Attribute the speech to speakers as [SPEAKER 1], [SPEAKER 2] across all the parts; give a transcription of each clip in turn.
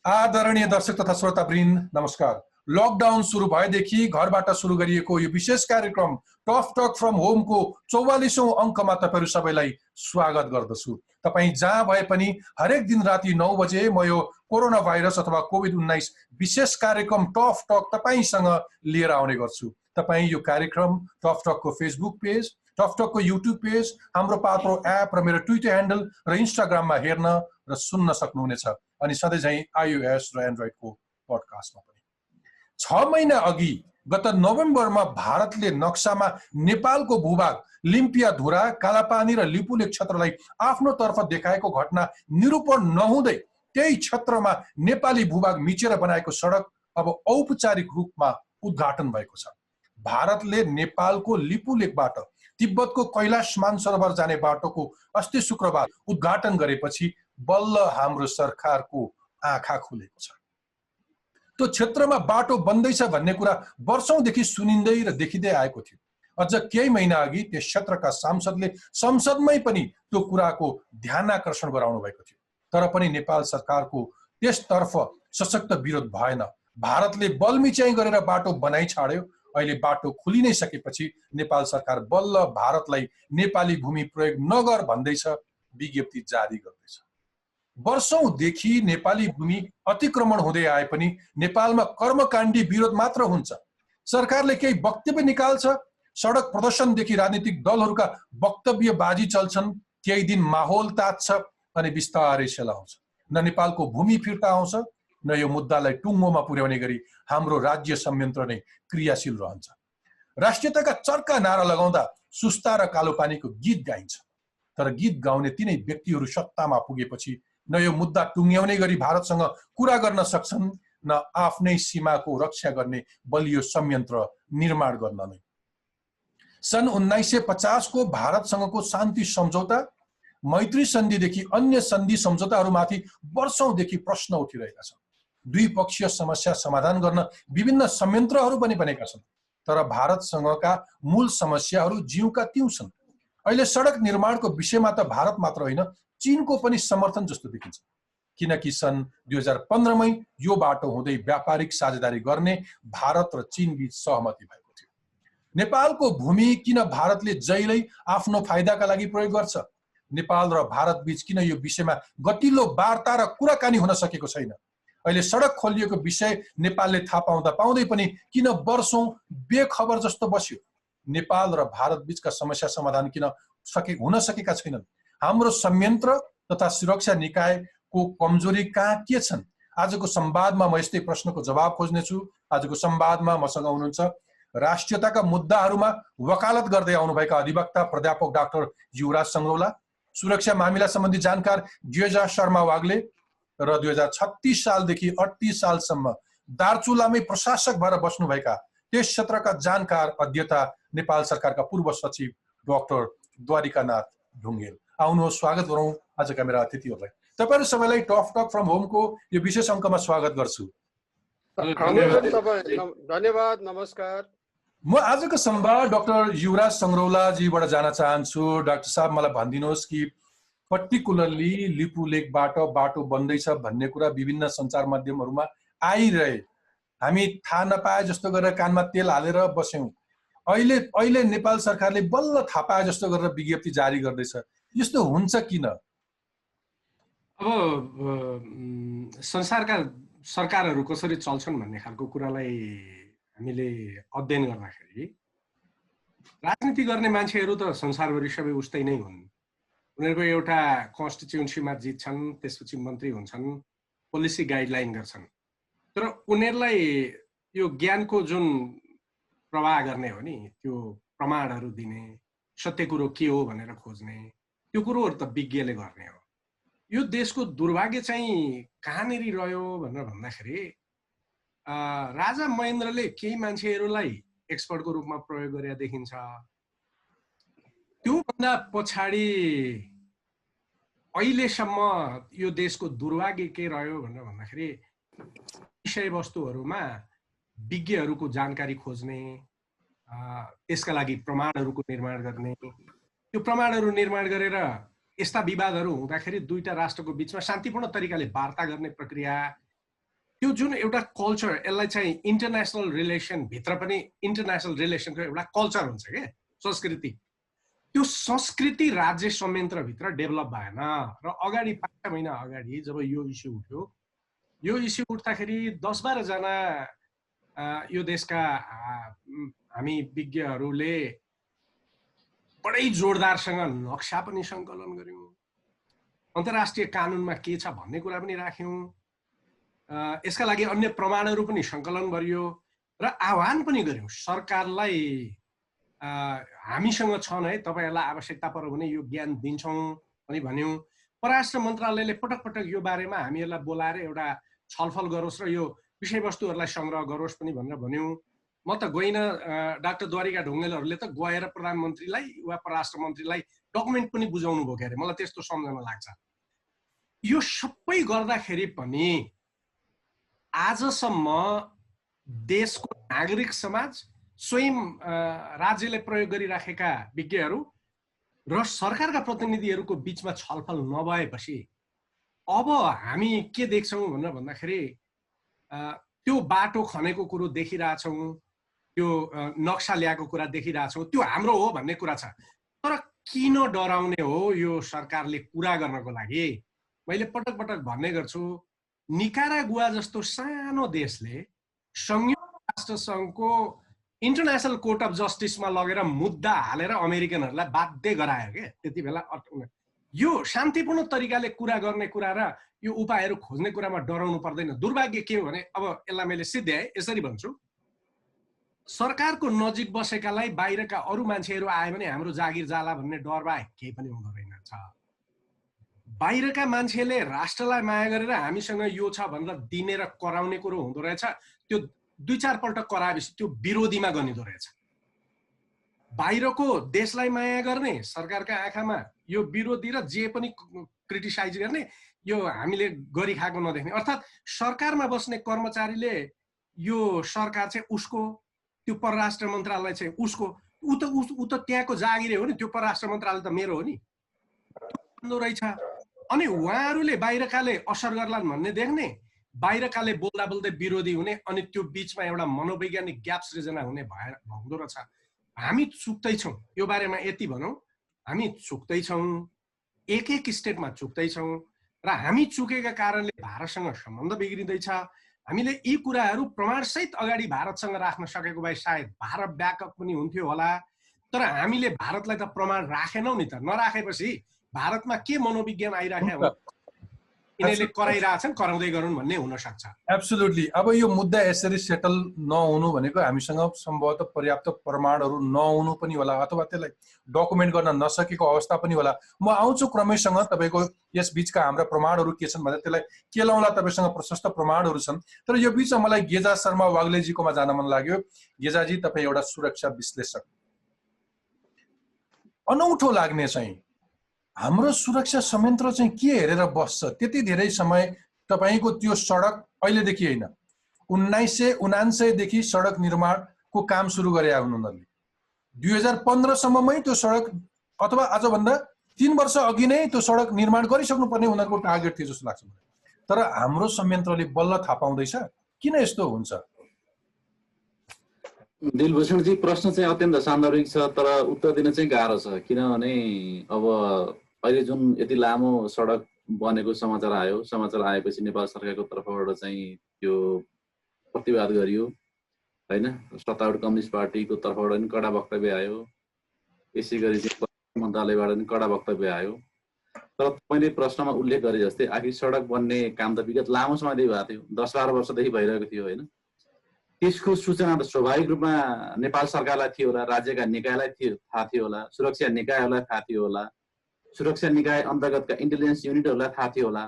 [SPEAKER 1] आदरणीय दर्शक तथा श्रोतावृन्द नमस्कार। लकडाउन सुरु भएदेखि घरबाट सुरु गरिएको यो विशेष कार्यक्रम टफ टक फ्रम होम को 44औं अङ्कमा तपाईहरु सबैलाई स्वागत गर्दछु। तपाई जहाँ भए पनि हरेक दिन राति 9 बजे म यो कोरोना भाइरस अथवा कोभिड-19 विशेष कार्यक्रम टफ टक तपाईसँग लिएर आउने गर्छु। तपाई यो कार्यक्रम टफ टक को फेसबुक पेज, टफ टक को युट्युब पेज, हाम्रो पात्रो एप र मेरो ट्विटर ह्यान्डल र इन्स्टाग्राममा हेर्न र सुन्न सक्नुहुनेछ। अनि सधैँ झैं iOS र एन्ड्रोइड को पडकास्टमा पनि। 6 महिना अघि गत नोभेम्बरमा भारतले नक्सामा नेपालको भूभाग लिम्पियाधुरा, कालापानी र लिपुलेक क्षेत्रलाई आफ्नो तर्फ देखाएको घटना निरूपण नहुँदै त्यही क्षेत्रमा नेपाली भूभाग मिचेर बनाएको सडक अब औपचारिक रूपमा उद्घाटन भएको छ। भारतले नेपालको लिपुलेकबाट तिब्बतको कैलाश मानसरोवर जाने बाटोको अस्ति शुक्रबार उद्घाटन गरेपछि बल्ल हाम्रो सरकारको आँखा खुलेको छ। त्यो क्षेत्रमा बाटो बन्दैछ भन्ने कुरा वर्षौंदेखि सुनिँदै र देखिँदै आएको थियो। अझ केही महिना अघि त्यस क्षेत्रका सांसदले संसदमै पनि त्यो कुराको ध्यानाकर्षण गराउनु भएको थियो। तर पनि नेपाल सरकारको त्यसतर्फ सशक्त विरोध भएन। भारतले बलमिच्याइ गरेर बाटो बनाइ छाड्यो। अहिले बाटो खुलि नै सकेपछि नेपाल सरकार बल्ल भारतलाई नेपाली भूमि प्रयोग नगर भन्दैछ, विज्ञप्ति जारी गर्दैछ। वर्षौंदेखि नेपाली भूमि अतिक्रमण हुँदै आए पनि नेपालमा कर्मकाण्डी विरोध मात्र हुन्छ। सरकारले केही वक्तव्य निकाल्छ, सडक प्रदर्शनदेखि राजनीतिक दलहरूका वक्तव्यबाजी चल्छन्, केही दिन माहौल तात्छ अनि बिस्तारै सेलाउँछ। न नेपालको भूमि फिर्ता आउँछ, न यो मुद्दालाई टुङ्गोमा पुर्याउने गरी हाम्रो राज्य संयन्त्र नै क्रियाशील रहन्छ। राष्ट्रियताका चर्का नारा लगाउँदा सुस्ता र कालोपानीको गीत गाइन्छ। तर गीत गाउने तिनै व्यक्तिहरू सत्तामा पुगेपछि न यो मुद्दा टुङ्ग्याउने गरी भारतसँग कुरा गर्न सक्छन्, न आफ्नै सीमाको रक्षा गर्ने बलियो संयन्त्र निर्माण गर्न नै। सन् 1950 को भारतसँगको शान्ति सम्झौता, मैत्री सन्धिदेखि अन्य सन्धि सम्झौताहरूमाथि वर्षौंदेखि प्रश्न उठिरहेका छन्। द्विपक्षीय समस्या समाधान गर्न विभिन्न संयन्त्रहरू पनि बनेका छन्। तर भारतसँगका मूल समस्याहरू जिउका तिउ छन्। अहिले सडक निर्माणको विषयमा त भारत मात्र होइन, चीनको पनि समर्थन जस्तो देखिन्छ। किनकि सन् 2015 मै यो बाटो हुँदै व्यापारिक साझेदारी गर्ने भारत र चीन बीच सहमति भएको थियो। नेपालको भूमि किन भारतले जहिल्यै आफ्नो फाइदाका लागि प्रयोग गर्छ? नेपाल र भारत बीच किन यो विषयमा गतिलो वार्ता र कुराकानी हुन सकेको छैन? अहिले सडक खोलिएको विषय नेपालले थाहा पाउँदा पाउँदै पनि किन वर्षौं बेखबर जस्तो बस्यो? नेपाल र भारत बीचका समस्या समाधान किन हुन सकेका छैनन्? हाम्रो संयन्त्र तथा सुरक्षा निकायको कमजोरी कहाँ के छन्? आजको संवादमा म यस्तै प्रश्नको जवाब खोज्नेछु। आजको संवादमा मसँग हुनुहुन्छ राष्ट्रियताका मुद्दाहरूमा वकालत गर्दै आउनुभएका अधिवक्ता प्राध्यापक डाक्टर युवराज सङ्ग्रौला, सुरक्षा मामिला सम्बन्धी जानकार गिरिजा शर्मा वाग्ले र 2036 सालदेखि 38 सालसम्म दार्चुलामै प्रशासक भएर बस्नुभएका त्यस क्षेत्रका जानकार अध्येता नेपाल सरकारका पूर्व सचिव डाक्टर द्वारिकानाथ ढुङ्गेल। आउनुहोस्, स्वागत गरौँ आजका मेरा अतिथिहरूलाई। तपाईहरु सबैलाई टफ टक फ्रम होमको यो विशेष अङ्कमा स्वागत गर्छु।
[SPEAKER 2] धन्यवाद, नमस्कार।
[SPEAKER 1] म आजको संवाद डाक्टर युवराज सङ्ग्रौलाजीबाट जान चाहन्छु। डाक्टर साहब, मलाई भनिदिनुहोस् कि पर्टिकुलरली लिपुलेकबाट बाटो बन्दैछ भन्ने कुरा विभिन्न सञ्चार माध्यमहरूमा आइरहे। हामी थाहा नपाए जस्तो गरेर कानमा तेल हालेर बस्यौं। अहिले नेपाल सरकारले बल्ल थाहा पाए जस्तो गरेर विज्ञप्ति जारी गर्दैछ। यस्तो हुन्छ किन?
[SPEAKER 3] अब संसारका सरकारहरू कसरी चल्छन् भन्ने खालको कुरालाई हामीले अध्ययन गर्दाखेरि राजनीति गर्ने मान्छेहरू त संसारभरि सबै उस्तै नै हुन्। उनीहरूको एउटा कन्स्टिट्युन्सीमा जित्छन्, त्यसपछि मन्त्री हुन्छन्, पोलिसी गाइडलाइन गर्छन्। तर उनीहरूलाई यो ज्ञानको जुन प्रवाह गर्ने हो नि, त्यो प्रमाणहरू दिने, सत्य कुरो के हो भनेर खोज्ने, त्यो कुरोहरू त विज्ञले गर्ने हो। यो देशको दुर्भाग्य चाहिँ कहाँनिर रह्यो भनेर भन्दाखेरि राजा महेन्द्रले केही मान्छेहरूलाई एक्सपर्टको रूपमा प्रयोग गरेर देखिन्छ। त्योभन्दा पछाडि अहिलेसम्म यो देशको दुर्भाग्य के रह्यो भनेर भन्दाखेरि विषयवस्तुहरूमा विज्ञहरूको जानकारी खोज्ने, त्यसका लागि प्रमाणहरूको निर्माण गर्ने, त्यो प्रमाणहरू निर्माण गरेर यस्ता विवादहरू हुँदाखेरि दुईटा राष्ट्रको बीचमा शान्तिपूर्ण तरिकाले वार्ता गर्ने प्रक्रिया त्यो जुन एउटा कल्चर, यसलाई चाहिँ इन्टरनेसनल रिलेसन भित्र पनि इन्टरनेसनल रिलेसनको एउटा कल्चर हुन्छ के, संस्कृति। त्यो संस्कृति राज्य संयन्त्रभित्र डेभलप भएन र अगाडि 5 महिना अगाडि जब यो इस्यु उठ्यो, यो इस्यु उठ्दाखेरि 10-12 जना यो देशका हामी विज्ञहरूले बडै जोरदारसँग नक्सा पनि सङ्कलन गर्यौँ, अन्तर्राष्ट्रिय कानुनमा के छ भन्ने कुरा पनि राख्यौँ, यसका लागि अन्य प्रमाणहरू पनि सङ्कलन गरियो र आह्वान पनि गर्यौँ सरकारलाई, हामीसँग छन् है, तपाईँहरूलाई आवश्यकता पर्यो भने यो ज्ञान दिन्छौँ पनि भन्यौँ। परराष्ट्र मन्त्रालयले पटक पटक यो बारेमा हामीहरूलाई बोलाएर एउटा छलफल गरोस् र यो विषयवस्तुहरूलाई सङ्ग्रह गरोस् पनि भनेर भन्यौँ। म त गइनँ, डाक्टर द्वारिका ढुङ्गेलहरूले त गएर प्रधानमन्त्रीलाई वा परराष्ट्र मन्त्रीलाई डकुमेन्ट पनि बुझाउनु भयो क्यारे, मलाई त्यस्तो सम्झना लाग्छ। यो सबै गर्दाखेरि पनि आजसम्म देशको नागरिक समाज, स्वयं राज्यले प्रयोग गरिराखेका विज्ञहरू र सरकारका प्रतिनिधिहरूको बिचमा छलफल नभएपछि अब हामी के देख्छौँ भनेर भन्दाखेरि त्यो बाटो खनेको कुरो देखिरहेछौँ, त्यो नक्सा ल्याएको कुरा देखिरहेछौँ, त्यो हाम्रो हो भन्ने कुरा छ। तर किन डराउने हो यो सरकारले कुरा गर्नको लागि? मैले पटक पटक भन्ने गर्छु, निकारागुआ जस्तो सानो देशले संयुक्त राष्ट्र सङ्घको इन्टरनेसनल कोर्ट अफ जस्टिसमा लगेर मुद्दा हालेर अमेरिकनहरूलाई बाध्य गरायो क्या। त्यति बेला यो शान्तिपूर्ण तरिकाले कुरा गर्ने कुरा र यो उपायहरू खोज्ने कुरामा डराउनु पर्दैन। दुर्भाग्य के हो भने, अब यसलाई मैले सिध्याएँ, यसरी भन्छु, सरकारको नजिक बसेकालाई बाहिरका अरू मान्छेहरू आयो भने हाम्रो जागिर जाला भन्ने डर बाहेक केही पनि हुँदो रहेनछ। बाहिरका मान्छेले राष्ट्रलाई माया गरेर हामीसँग यो छ भनेर दिने र कराउने कुरो हुँदो रहेछ। त्यो 2-4 पल्ट कराएपछि त्यो विरोधीमा गनिँदो रहेछ। बाहिरको देशलाई माया गर्ने सरकारका आँखामा यो विरोधी र जे पनि क्रिटिसाइज गर्ने यो हामीले गरी खाएको नदेख्ने, अर्थात् सरकारमा बस्ने कर्मचारीले यो सरकार चाहिँ उसको, त्यो परराष्ट्र मन्त्रालय चाहिँ उसको, ऊ त त्यहाँको जागिरै हो नि, त्यो परराष्ट्र मन्त्रालय त मेरो हो नि रहेछ। अनि उहाँहरूले बाहिरकाले असर गर्लान् भन्ने देख्ने, बाहिरकाले बोल्दा बोल्दै विरोधी हुने, अनि त्यो बिचमा एउटा मनोवैज्ञानिक ग्याप सृजना हुने हुँदो रहेछ। हामी चुक्दैछौँ, यो बारेमा यति भनौँ, हामी चुक्दैछौँ, एक स्टेटमा चुक्दैछौँ र हामी चुकेका कारणले भारतसँग सम्बन्ध बिग्रिँदैछ। हामीले यी कुराहरू प्रमाणसहित अगाडि भारतसँग राख्न सकेको भए सायद भारत ब्याकअप पनि हुन्थ्यो होला। तर हामीले भारतलाई त प्रमाण राखेनौँ नि त। नराखेपछि भारतमा के मनोविज्ञान आइराखेको हो, यिनीहरूले कराइरहेछन्, कराउँदै गरून् भन्ने हुन सक्छ।
[SPEAKER 1] एब्सोल्युटली। अब यो मुद्दा यसरी सेटल नहुनु भनेको हामीसँग सम्भवतः पर्याप्त प्रमाणहरू नहुनु पनि होला, अथवा त्यसलाई डकुमेन्ट गर्न नसकेको अवस्था पनि होला। म आउँछु क्रमैसँग तपाईँको यस बीचका हाम्रा प्रमाणहरू के छन् भनेर त्यसलाई केलाउँला। तपाईँसँग प्रशस्त प्रमाणहरू छन्। तर यो बीचमा मलाई गेजा शर्मा वाग्लेजीकोमा जान मन लाग्यो। गेजाजी, तपाईँ एउटा सुरक्षा विश्लेषक, अनौठो लाग्ने चाहिँ हाम्रो सुरक्षा संयन्त्र चाहिँ के हेरेर बस्छ? त्यति धेरै समय तपाईको त्यो सडक अहिलेदेखि होइन, 1979 देखि सडक निर्माणको काम सुरु गरे उनीहरूले। 2015 सम्ममै त्यो सडक, अथवा आजभन्दा 3 वर्ष अघि नै त्यो सडक निर्माण गरिसक्नुपर्ने उनीहरूको टार्गेट थियो जस्तो लाग्छ। तर हाम्रो संयन्त्रले बल्ल थाहा पाउँदैछ। किन यस्तो हुन्छ?
[SPEAKER 4] दिलभूषणजी, प्रश्न चाहिँ अत्यन्त सान्दर्भिक छ, तर उत्तर दिन चाहिँ गाह्रो छ। किनभने अब अहिले जुन यति लामो सडक बनेको समाचार आयो, समाचार आएपछि नेपाल सरकारको तर्फबाट चाहिँ त्यो प्रतिवाद गरियो हैन। सत्तारूढ कम्युनिस्ट पार्टीको तर्फबाट पनि कडा वक्तव्य आयो, यसै गरी चाहिँ मन्त्रालयबाट पनि कडा वक्तव्य आयो। तर मैले प्रश्नमा उल्लेख गरे जस्तै आखिर सडक बन्ने काम त विगत लामो समयदेखि भएको थियो, 10-12 वर्षदेखि भइरहेको थियो हैन। त्यसको सूचना त स्वाभाविक रूपमा नेपाल सरकारलाई थियो होला, राज्यका निकायलाई थाहा थियो होला, सुरक्षा निकायहरूलाई थाहा थियो होला, सुरक्षा निकाय अन्तर्गतका इन्टेलिजेन्स युनिटहरूलाई थाहा थियो होला।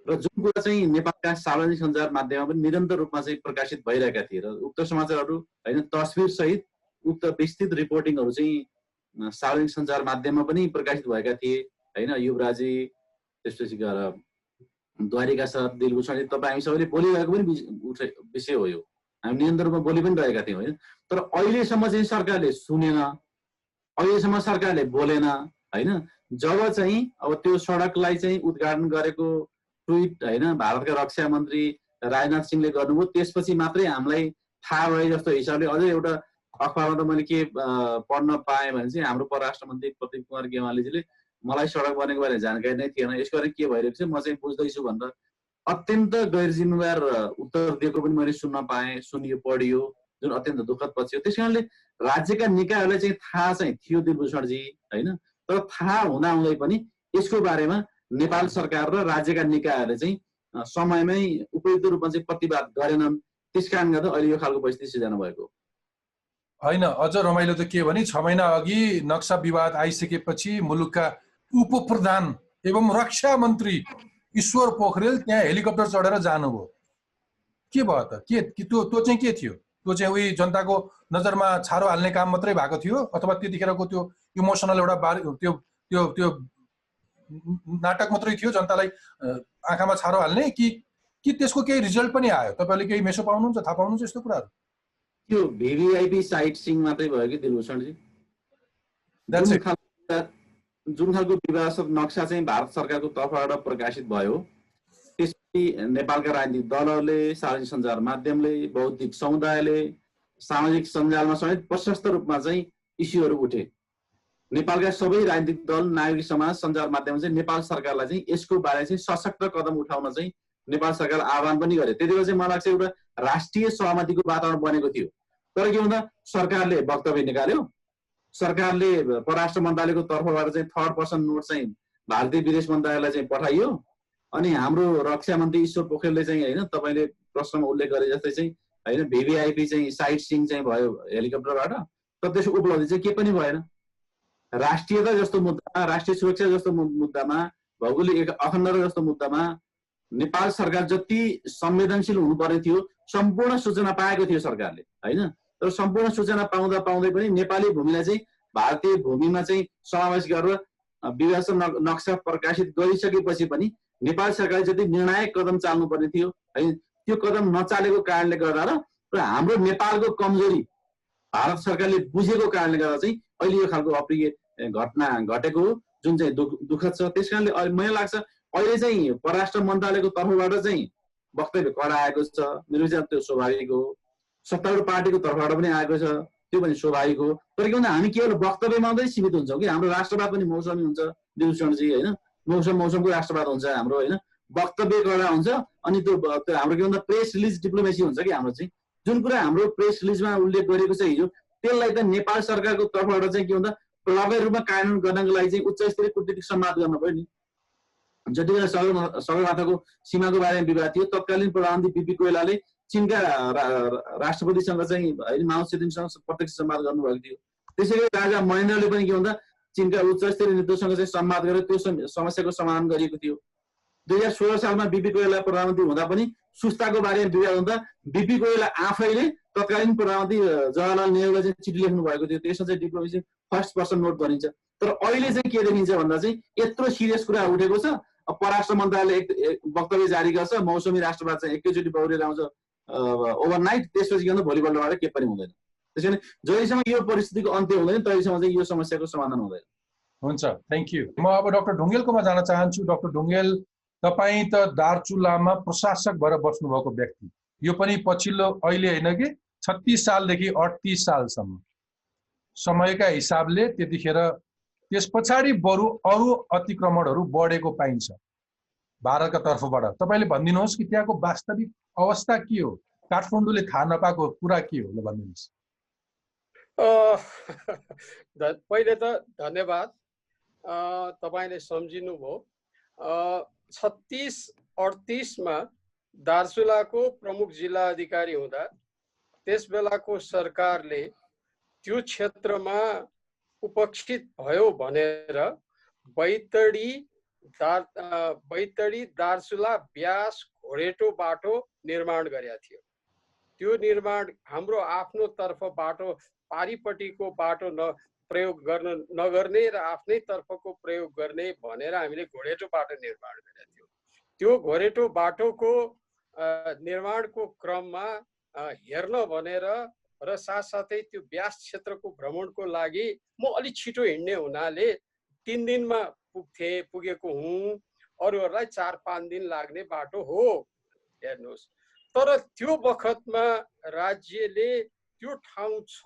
[SPEAKER 4] र जुन कुरा चाहिँ नेपालका सार्वजनिक सञ्चार माध्यममा पनि निरन्तर रूपमा चाहिँ प्रकाशित भइरहेका थिए र उक्त समाचारहरू हैन, तस्बिर सहित उक्त विस्तृत रिपोर्टिङहरू चाहिँ सार्वजनिक सञ्चार माध्यममा पनि प्रकाशित भएका थिए हैन। युवराजी, त्यसपछि गएर द्वारिका सर, दिलभूषणजी, तपाईँ हामी सबैले बोलिरहेको पनि विषय हो यो। हामी निरन्तर रूपमा बोलि पनि रहेका थियौँ हैन। तर अहिलेसम्म चाहिँ सरकारले सुनेन, अहिलेसम्म सरकारले बोलेन हैन। जब चाहिँ अब त्यो सडकलाई चाहिँ उद्घाटन गरेको ट्विट हैन, भारतका रक्षा मन्त्री राजनाथ सिंहले गर्नुभयो, त्यसपछि मात्रै हामीलाई थाहा भयो जस्तो हिसाबले। अझै एउटा अखबारमा त मैले के पढ्न पाएँ भने चाहिँ हाम्रो परराष्ट्र मन्त्री प्रदीप कुमार गेवालीजीले मलाई सडक बनेको बारे जानकारी नै थिएन, यसको बारे के भइरहेको छ म चाहिँ बुझ्दैछु भनेर अत्यन्त गैर जिम्मेवार उत्तर दिएको पनि मैले सुन्न पाएँ, सुनियो, पढियो, जुन अत्यन्त दुःखद पक्ष हो। त्यस कारणले राज्यका निकायहरूलाई चाहिँ थाहा चाहिँ थियो दिलभूषणजी, होइन, तर थाहा हुँदाहुँदै पनि यसको बारेमा नेपाल सरकार र राज्यका निकायहरूले चाहिँ समयमै उपयुक्त रूपमा चाहिँ प्रतिवाद गरेनन्। त्यस कारण गर्दा अहिले यो खालको परिस्थिति सिर्जना भएको
[SPEAKER 1] होइन। अझ रमाइलो त के भने 6 महिना अघि नक्सा विवाद आइसकेपछि मुलुकका उप प्रधान एवं रक्षा मन्त्री ईश्वर पोखरेल त्यहाँ हेलिकप्टर चढेर जानुभयो। के भयो त? के त्यो चाहिँ के थियो? त्यो चाहिँ उही जनताको नजरमा छारो हाल्ने काम मात्रै भएको थियो अथवा त्यतिखेरको त्यो इमोसनल एउटा त्यो त्यो त्यो नाटक मात्रै थियो जनतालाई आँखामा छारो हाल्ने, कि त्यसको केही रिजल्ट पनि आयो? तपाईँले केही मेसो पाउनुहुन्छ, थाहा पाउनुहुन्छ यस्तो कुराहरू?
[SPEAKER 4] त्यो भिभिआइपी साइट सिङ मात्रै भयो कि दिलभूषणजी। जुन खालको विवाद नक्सा चाहिँ भारत सरकारको तर्फबाट प्रकाशित भयो, त्यसपछि नेपालका राजनीतिक दलहरूले, सामाजिक सञ्चार माध्यमले, बौद्धिक समुदायले, सामाजिक सञ्जालमा समेत प्रशस्त रूपमा चाहिँ इस्युहरू उठे। नेपालका सबै राजनीतिक दल, नागरिक समाज, सञ्चार माध्यमले चाहिँ नेपाल सरकारलाई चाहिँ यसको बारे चाहिँ सशक्त कदम उठाउन चाहिँ नेपाल सरकार आह्वान पनि गरे। त्यति बेला चाहिँ मलाई लाग्छ एउटा राष्ट्रिय सहमतिको वातावरण बनेको थियो। तर के भन्दा सरकारले वक्तव्य निकाल्यो, सरकारले परराष्ट्र मन्त्रालयको तर्फबाट चाहिँ थर्ड पर्सन नोट चाहिँ भारतीय विदेश मन्त्रालयलाई चाहिँ पठाइयो। अनि हाम्रो रक्षा मन्त्री ईश्वर पोखरेलले चाहिँ, होइन, तपाईँले प्रश्नमा उल्लेख गरे जस्तै चाहिँ, होइन, भिभिआइपी चाहिँ साइट सिङ चाहिँ भयो हेलिकप्टरबाट, तर त्यसको उपलब्धि चाहिँ के पनि भएन। राष्ट्रियता जस्तो मुद्दामा, राष्ट्रिय सुरक्षा जस्तो मुद्दामा, भौगोलिक अखण्डता जस्तो मुद्दामा नेपाल सरकार जति संवेदनशील हुनुपर्ने थियो सम्पूर्ण सूचना पाएको थियो सरकारले, होइन। तर सम्पूर्ण सूचना पाउँदा पाउँदै पनि नेपाली भूमिलाई चाहिँ भारतीय भूमिमा चाहिँ समावेश गरेर विवाद नक्सा प्रकाशित गरिसकेपछि पनि नेपाल सरकारले जति निर्णायक कदम चाल्नुपर्ने थियो, है, त्यो कदम नचालेको कारणले गर्दा र हाम्रो नेपालको कमजोरी भारत सरकारले बुझेको कारणले गर्दा चाहिँ अहिले यो खालको अप्रिय घटना घटेको हो, जुन चाहिँ दुःखद छ। त्यस कारणले मलाई लाग्छ अहिले चाहिँ परराष्ट्र मन्त्रालयको तर्फबाट चाहिँ वक्तव्य कडा आएको छ, मेरो विचार त्यो स्वाभाविक हो। सत्तारूढ पार्टीको तर्फबाट पनि आएको छ, त्यो पनि स्वाभाविक हो। तर के भन्दा हामी केवल वक्तव्यमा मात्रै सीमित हुन्छौँ कि हाम्रो राष्ट्रवाद पनि मौसमी हुन्छ दिलभूषणजी, होइन, मौसमको राष्ट्रवाद हुन्छ हाम्रो, होइन, वक्तव्य कडा हुन्छ। अनि त्यो हाम्रो के भन्दा प्रेस रिलिज डिप्लोमेसी हुन्छ कि हाम्रो चाहिँ जुन कुरा हाम्रो प्रेस रिलिजमा उल्लेख गरेको छ हिजो, त्यसलाई त नेपाल सरकारको तर्फबाट चाहिँ के भन्दा प्रभावी रूपमा कार्यान्वयन गर्नको लागि चाहिँ उच्च स्तरीय कूटनीतिक संवाद गर्न पर्यो नि। जति बेला सगरमाथाको सीमाको बारेमा विवाद थियो, तत्कालीन प्रधानमन्त्री बिपी कोइरालाले चीनका राष्ट्रपतिसँग चाहिँ, होइन, माओ सेतुङसँग प्रत्यक्ष संवाद गर्नुभएको थियो। त्यसैले राजा महेन्द्रले पनि के भन्दा चीनका उच्च स्तरीय नेतृत्वसँग चाहिँ संवाद गरेर त्यो समस्याको समाधान गरिएको थियो। 2016 सालमा बिपी कोइराला प्रधानमन्त्री हुँदा पनि सुस्ताको बारेमा विवाद हुँदा बिपी कोइराला आफैले तत्कालीन प्रधानमन्त्री जवाहरलाल नेहरूलाई चाहिँ चिठी लेख्नु भएको थियो। त्यसमा चाहिँ डिप्लोमेसी फर्स्ट पर्सन नोट गरिन्छ। तर अहिले चाहिँ के देखिन्छ भन्दा चाहिँ यत्रो सिरियस कुरा उठेको छ, परराष्ट्र मन्त्रालयले वक्तव्य जारी गर्छ, मौसमी राष्ट्रवाद चाहिँ एकैचोटि बौरेर आउँछ ओभरनाइट, त्यसपछि के भन्दा भोलिपल्टबाट केही पनि हुँदैन। त्यसैले जहिलेसम्म यो परिस्थितिको अन्त्य हुँदैन तहिलेसम्म चाहिँ यो समस्याको समाधान हुँदैन।
[SPEAKER 1] हुन्छ, थ्याङ्क यू। म अब डाक्टर ढुङ्गेलकोमा जान चाहन्छु। डाक्टर ढुङ्गेल, तपाईँ त दार्चुलामा प्रशासक भएर बस्नुभएको व्यक्ति, यो पनि पछिल्लो अहिले होइन कि 36 सालदेखि 38 सालसम्म समयका हिसाबले त्यतिखेर त्यस पछाडि बरु अरू अतिक्रमणहरू बढेको पाइन्छ भारतका तर्फबाट। तपाईँले भनिदिनुहोस् कि त्यहाँको वास्तविक अवस्था के हो? काठमाडौँले थाहा नपाएको कुरा के हो, ल भनिदिनुहोस्।
[SPEAKER 2] पहिले त धन्यवाद, तपाईँले सम्झिनु भयो। 36-38 मा दार्चुलाको प्रमुख जिल्ला अधिकारी हुँदा त्यस बेलाको सरकारले त्यो क्षेत्रमा उपेक्षित भयो भनेर बैतडी दार्चुला ब्यास घोरेटो बाटो निर्माण गरेका थियो। त्यो निर्माण हाम्रो आफ्नो तर्फ बाटो पारिपट्टिको बाटो प्रयोग नगर्ने र आफ्नै तर्फको प्रयोग गर्ने भनेर हामीले घोरेटो बाटो निर्माण गरेका थियौँ। त्यो घोरेटो बाटोको निर्माणको क्रममा हेर्न भनेर र साथसाथै त्यो ब्यास क्षेत्रको भ्रमणको लागि म अलि छिटो हिँड्ने हुनाले 3 दिनमा पुगेको हुँ। अरूहरूलाई 4-5 दिन लाग्ने बाटो हो। हेर्नुहोस्, तर त्यो बखतमा राज्यले त्यो ठाउँ छ,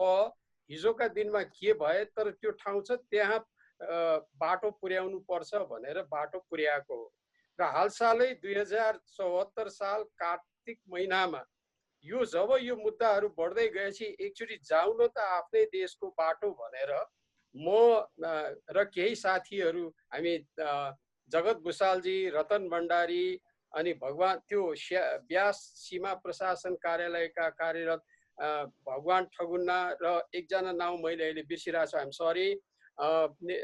[SPEAKER 2] हिजोका दिनमा के भए तर त्यो ठाउँ छ, त्यहाँ बाटो पुर्याउनु पर्छ भनेर बाटो पुर्याएको हो। र हालसालै 2074 साल कार्तिक महिनामा जब यो मुद्दाहरू बढ्दै गएपछि एकचोटि जाउँ न त आफ्नै देशको बाटो भनेर म र केही साथीहरू, हामी जगत भुषालजी, रतन भण्डारी, अनि भगवान त्यो ब्यास सीमा प्रशासन कार्यालयका कार्यरत भगवान ठगुन्ना र एकजना नाउँ मैले अहिले बिर्सिरहेको छु, आइएम सरी,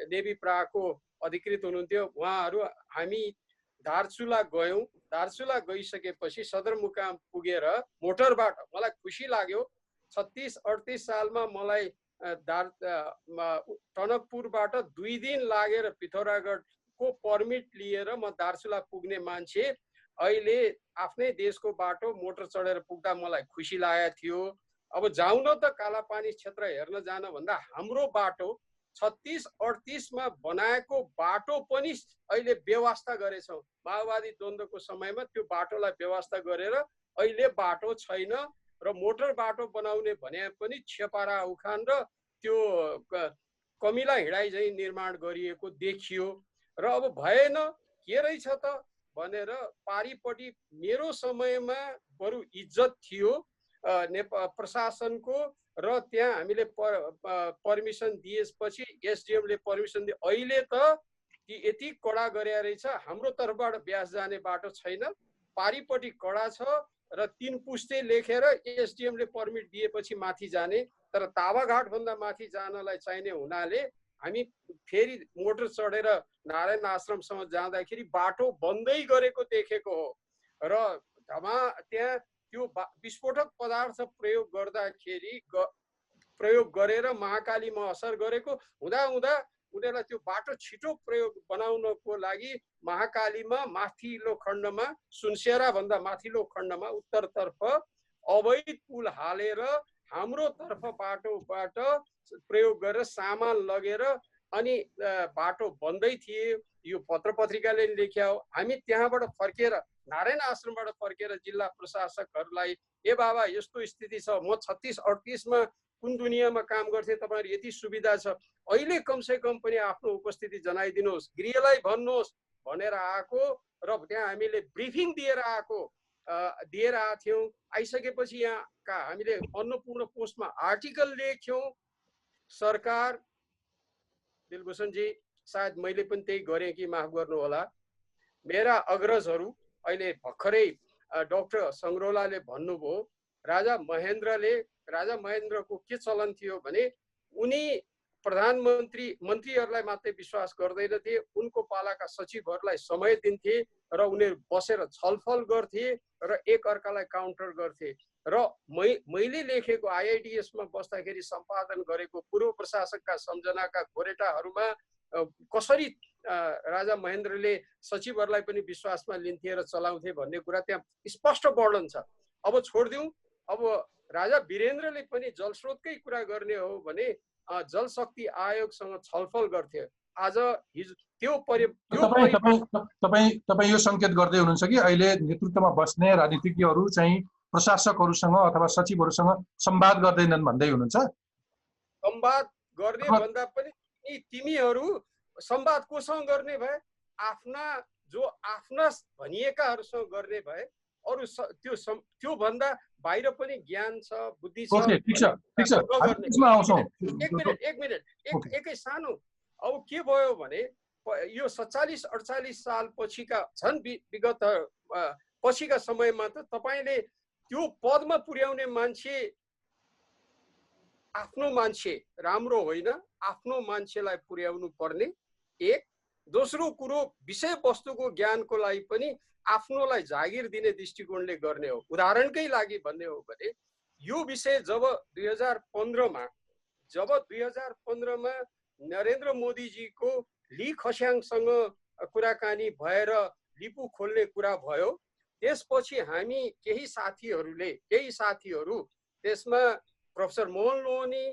[SPEAKER 2] नेभी प्राको अधिकृत हुनुहुन्थ्यो उहाँहरू। हामी दार्चुला गयौँ। दार्चुला गइसकेपछि सदरमुकाम पुगेर मोटरबाट मलाई खुसी लाग्यो। 36-38 सालमा मलाई टनकपुरबाट 2 दिन लागेर पिथौरागढको परमिट लिएर म दार्चुला पुग्ने मान्छे अहिले आफ्नै देशको बाटो मोटर चढेर पुग्दा मलाई खुसी लागेको थियो। अब जाउँ न त कालापानी क्षेत्र हेर्न जान भन्दा हाम्रो बाटो 36-38 मा बनाएको बाटो पनि अहिले व्यवस्था गरेछौँ। माओवादी द्वन्द्वको समयमा त्यो बाटोलाई व्यवस्था गरेर अहिले बाटो छैन र मोटर बाटो बनाउने भने पनि छेपारा उखान र त्यो कमिला हिँडाइ चाहिँ निर्माण गरिएको देखियो। र अब भएन के रहेछ त भनेर पारिपट्टि मेरो समयमा बरु इज्जत थियो नेपाल प्रशासनको, र त्यहाँ हामीले पर्मिसन दिएपछि एसडिएमले पर्मिसन दिए। अहिले त यति कडा गरे रहेछ, हाम्रो तर्फबाट ब्यास जाने बाटो छैन, पारिपट्टि कडा छ र 3 पुस्ते लेखेर एसडिएमले पर्मिट दिएपछि माथि जाने। तर तावाघाट भन्दा माथि जानलाई चाहिने हुनाले हामी फेरि मोटर चढेर नारायण आश्रमसम्म जाँदाखेरि बाटो बन्दै गरेको देखेको हो। र त्यहाँ त्यो विस्फोटक पदार्थ प्रयोग गर्दाखेरि प्रयोग गरेर महाकालीमा असर गरेको हुँदा उनीहरूलाई त्यो बाटो छिटो प्रयोग बनाउनको लागि महाकालीमा माथिल्लो खण्डमा, सुनसेरा भन्दा माथिल्लो खण्डमा उत्तरतर्फ अवैध पुल हालेर हाम्रो तर्फ बाटोबाट प्रयोग गरेर सामान लगेर अनि बाटो बन्दै थिए। यो पत्र पत्रिकाले लेख्यो। हामी त्यहाँबाट फर्केर नारायण आश्रमबाट फर्केर जिल्ला प्रशासकहरूलाई ए बाबा यस्तो स्थिति छ, म 36-38 मा कुन दुनियाँमा काम गर्थे, तपाईँहरू यति सुविधा छ, अहिले कमसे कम पनि आफ्नो उपस्थिति जनाइदिनुहोस्, गृहलाई भन्नुहोस् भनेर आएको। र त्यहाँ हामीले ब्रिफिङ दिएर आएको थियौँ। आइसकेपछि यहाँका हामीले अन्नपूर्ण पोस्टमा आर्टिकल लेख्यौँ। सरकार, दिलभूषणजी सायद मैले पनि त्यही गरेँ कि माफ गर्नु होला, मेरा अग्रजहरू अहिले भर्खरै डाक्टर सङ्ग्रौलाले भन्नुभयो, राजा महेन्द्रको के चलन थियो भने उनी मन्त्रीहरूलाई मात्रै विश्वास गर्दैनथे, उनको पालाका सचिवहरूलाई समय दिन्थे र उनीहरू बसेर छलफल गर्थे र एक अर्कालाई काउन्टर गर्थे। र मैले लेखेको आइआइडिएसमा बस्दाखेरि सम्पादन गरेको पूर्व प्रशासकका सम्झनाका गोरेटाहरूमा कसरी राजा महेन्द्रले सचिवहरूलाई पनि विश्वासमा लिन्थे र चलाउँथे भन्ने कुरा त्यहाँ स्पष्ट वर्णन छ। अब छोडिदिउँ। अब राजा वीरेन्द्रले पनि जलस्रोतकै कुरा गर्ने हो भने जलशक्ति आयोगसँग छलफल गर्थे। आज त्यो
[SPEAKER 1] तपाईँ यो संकेत गर्दै हुनुहुन्छ कि अहिले नेतृत्वमा बस्ने राजनीतिज्ञहरू चाहिँ प्रशासकहरूसँग अथवा सचिवहरूसँग संवाद गर्दैनन् भन्दै हुनुहुन्छ?
[SPEAKER 2] संवाद गर्ने भन्दा पनि तिमीहरू संवाद कोसँग गर्ने भए? आफ्ना भनिएकाहरूसँग गर्ने भए। अरू त्यो भन्दा बाहिर पनि ज्ञान छ, बुद्धि छ। एक मिनट एकै सानो। अब के भयो भने यो 47-48 साल पछिका झन् विगत पछिका समयमा त तपाईँले त्यो पदमा पुर्याउने मान्छे आफ्नो मान्छे राम्रो होइन, आफ्नो मान्छेलाई पुर्याउनु पर्ने एक। दोस्रो कुरो विषय वस्तुको ज्ञानको लागि पनि आफ्नोलाई जागिर दिने दृष्टिकोणले गर्ने हो। उदाहरणकै लागि भन्ने हो भने यो विषय जब 2015 मा नरेन्द्र मोदीजीको ली खस्याङसँग कुराकानी भएर लिपु खोल्ने कुरा भयो, त्यसपछि हामी केही साथीहरू त्यसमा प्रोफेसर मोहन लोहनी,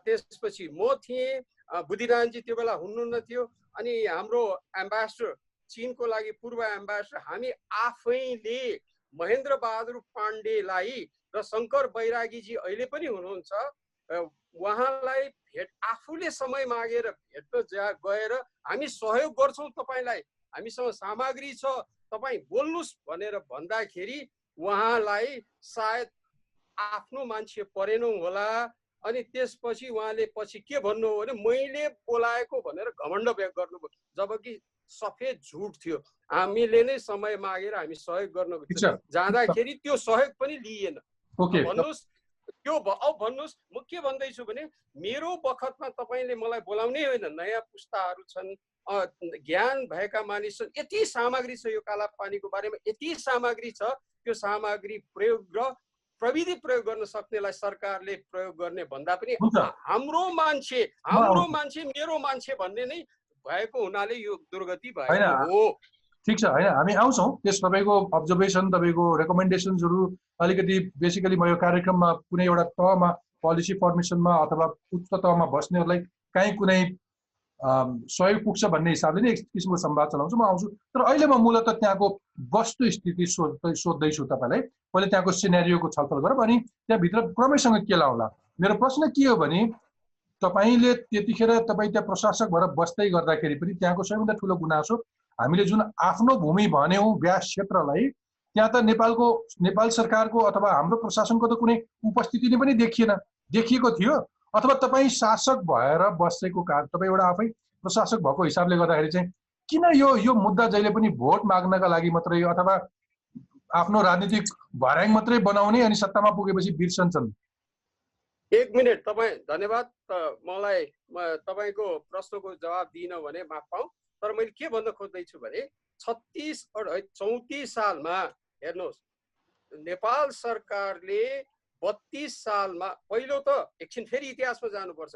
[SPEAKER 2] त्यसपछि म थिएँ, बुद्धिरामजी त्यो बेला हुनुहुन्न थियो, अनि हाम्रो एम्बेसडर, चीनको लागि पूर्व एम्बेसडर, हामी आफैले महेन्द्र बहादुर पाण्डेलाई र शङ्कर बैरागीजी अहिले पनि हुनुहुन्छ, उहाँलाई आफूले समय मागेर भेट्न गएर हामी सहयोग गर्छौँ तपाईँलाई, हामीसँग सामग्री छ, तपाईँ बोल्नुहोस् भनेर भन्दाखेरि उहाँलाई सायद आफ्नो मान्छे परेनौ होला। अनि त्यसपछि उहाँले पछि के भन्नु हो भने मैले बोलाएको भनेर घमण्ड व्यक्त गर्नुभयो, जबकि सफेद झुट थियो। हामीले नै समय मागेर हामी सहयोग गर्न जाँदाखेरि त्यो सहयोग पनि लिएन। भन्नुहोस् त्यो भन्नुहोस्, म के भन्दैछु भने मेरो बखतमा तपाईँले मलाई बोलाउनै होइन, नयाँ पुस्ताहरू छन्, ज्ञान भएका मानिस छन्, यति सामग्री छ यो काला पानीको बारेमा, यति सामग्री छ, त्यो सामग्री प्रयोग र प्रविधि प्रयोग गर्न सक्नेलाई सरकारले प्रयोग गर्ने भन्दा पनि हाम्रो मान्छे मेरो मान्छे भन्ने नै भएको हुनाले यो दुर्गति भएको हो।
[SPEAKER 1] ठिक छ, होइन हामी आउँछौँ त्यस तपाईँको अब्जर्भेसन, तपाईँको रेकमेन्डेसन्सहरू अलिकति बेसिकली म यो कार्यक्रममा कुनै एउटा तहमा पोलिसी फर्मेसनमा अथवा उच्च तहमा बस्नेहरूलाई काहीँ कुनै सहयोग पुग्छ भन्ने हिसाबले नै एक किसिमको संवाद चलाउँछु, म आउँछु। तर अहिले म मूलतः त्यहाँको वस्तुस्थिति सोध्दैछु तपाईँलाई। पहिले त्यहाँको सिनेरियोको छलफल गरौँ, अनि त्यहाँभित्र क्रमैसँग के लाउला। मेरो प्रश्न के हो भने तपाईँले त्यतिखेर तपाईँ त्यहाँ प्रशासक भएर बस्दै गर्दाखेरि पनि त्यहाँको सबैभन्दा ठुलो गुनासो हामीले जुन आफ्नो भूमि भन्यौँ व्यास क्षेत्रलाई, त्यहाँ त नेपाल सरकारको अथवा हाम्रो प्रशासनको त कुनै उपस्थिति नै पनि देखिएको थियो। अथवा तपाईँ शासक भएर बसेको कारण, तपाईँ एउटा आफै प्रशासक भएको हिसाबले गर्दाखेरि चाहिँ किन यो मुद्दा जहिले पनि भोट माग्नका लागि मात्रै अथवा आफ्नो राजनीतिक भर्याङ मात्रै बनाउने अनि सत्तामा पुगेपछि बिर्सन्छन्?
[SPEAKER 2] एक मिनट तपाईँ, धन्यवाद। मलाई तपाईँको प्रश्नको जवाब दिइन भने माफ पाऊँ, तर मैले के भन्न खोज्दैछु भने 34 सालमा हेर्नुहोस्, नेपाल सरकारले 32 सालमा पहिलो त एकछिन फेरि इतिहासमा जानुपर्छ,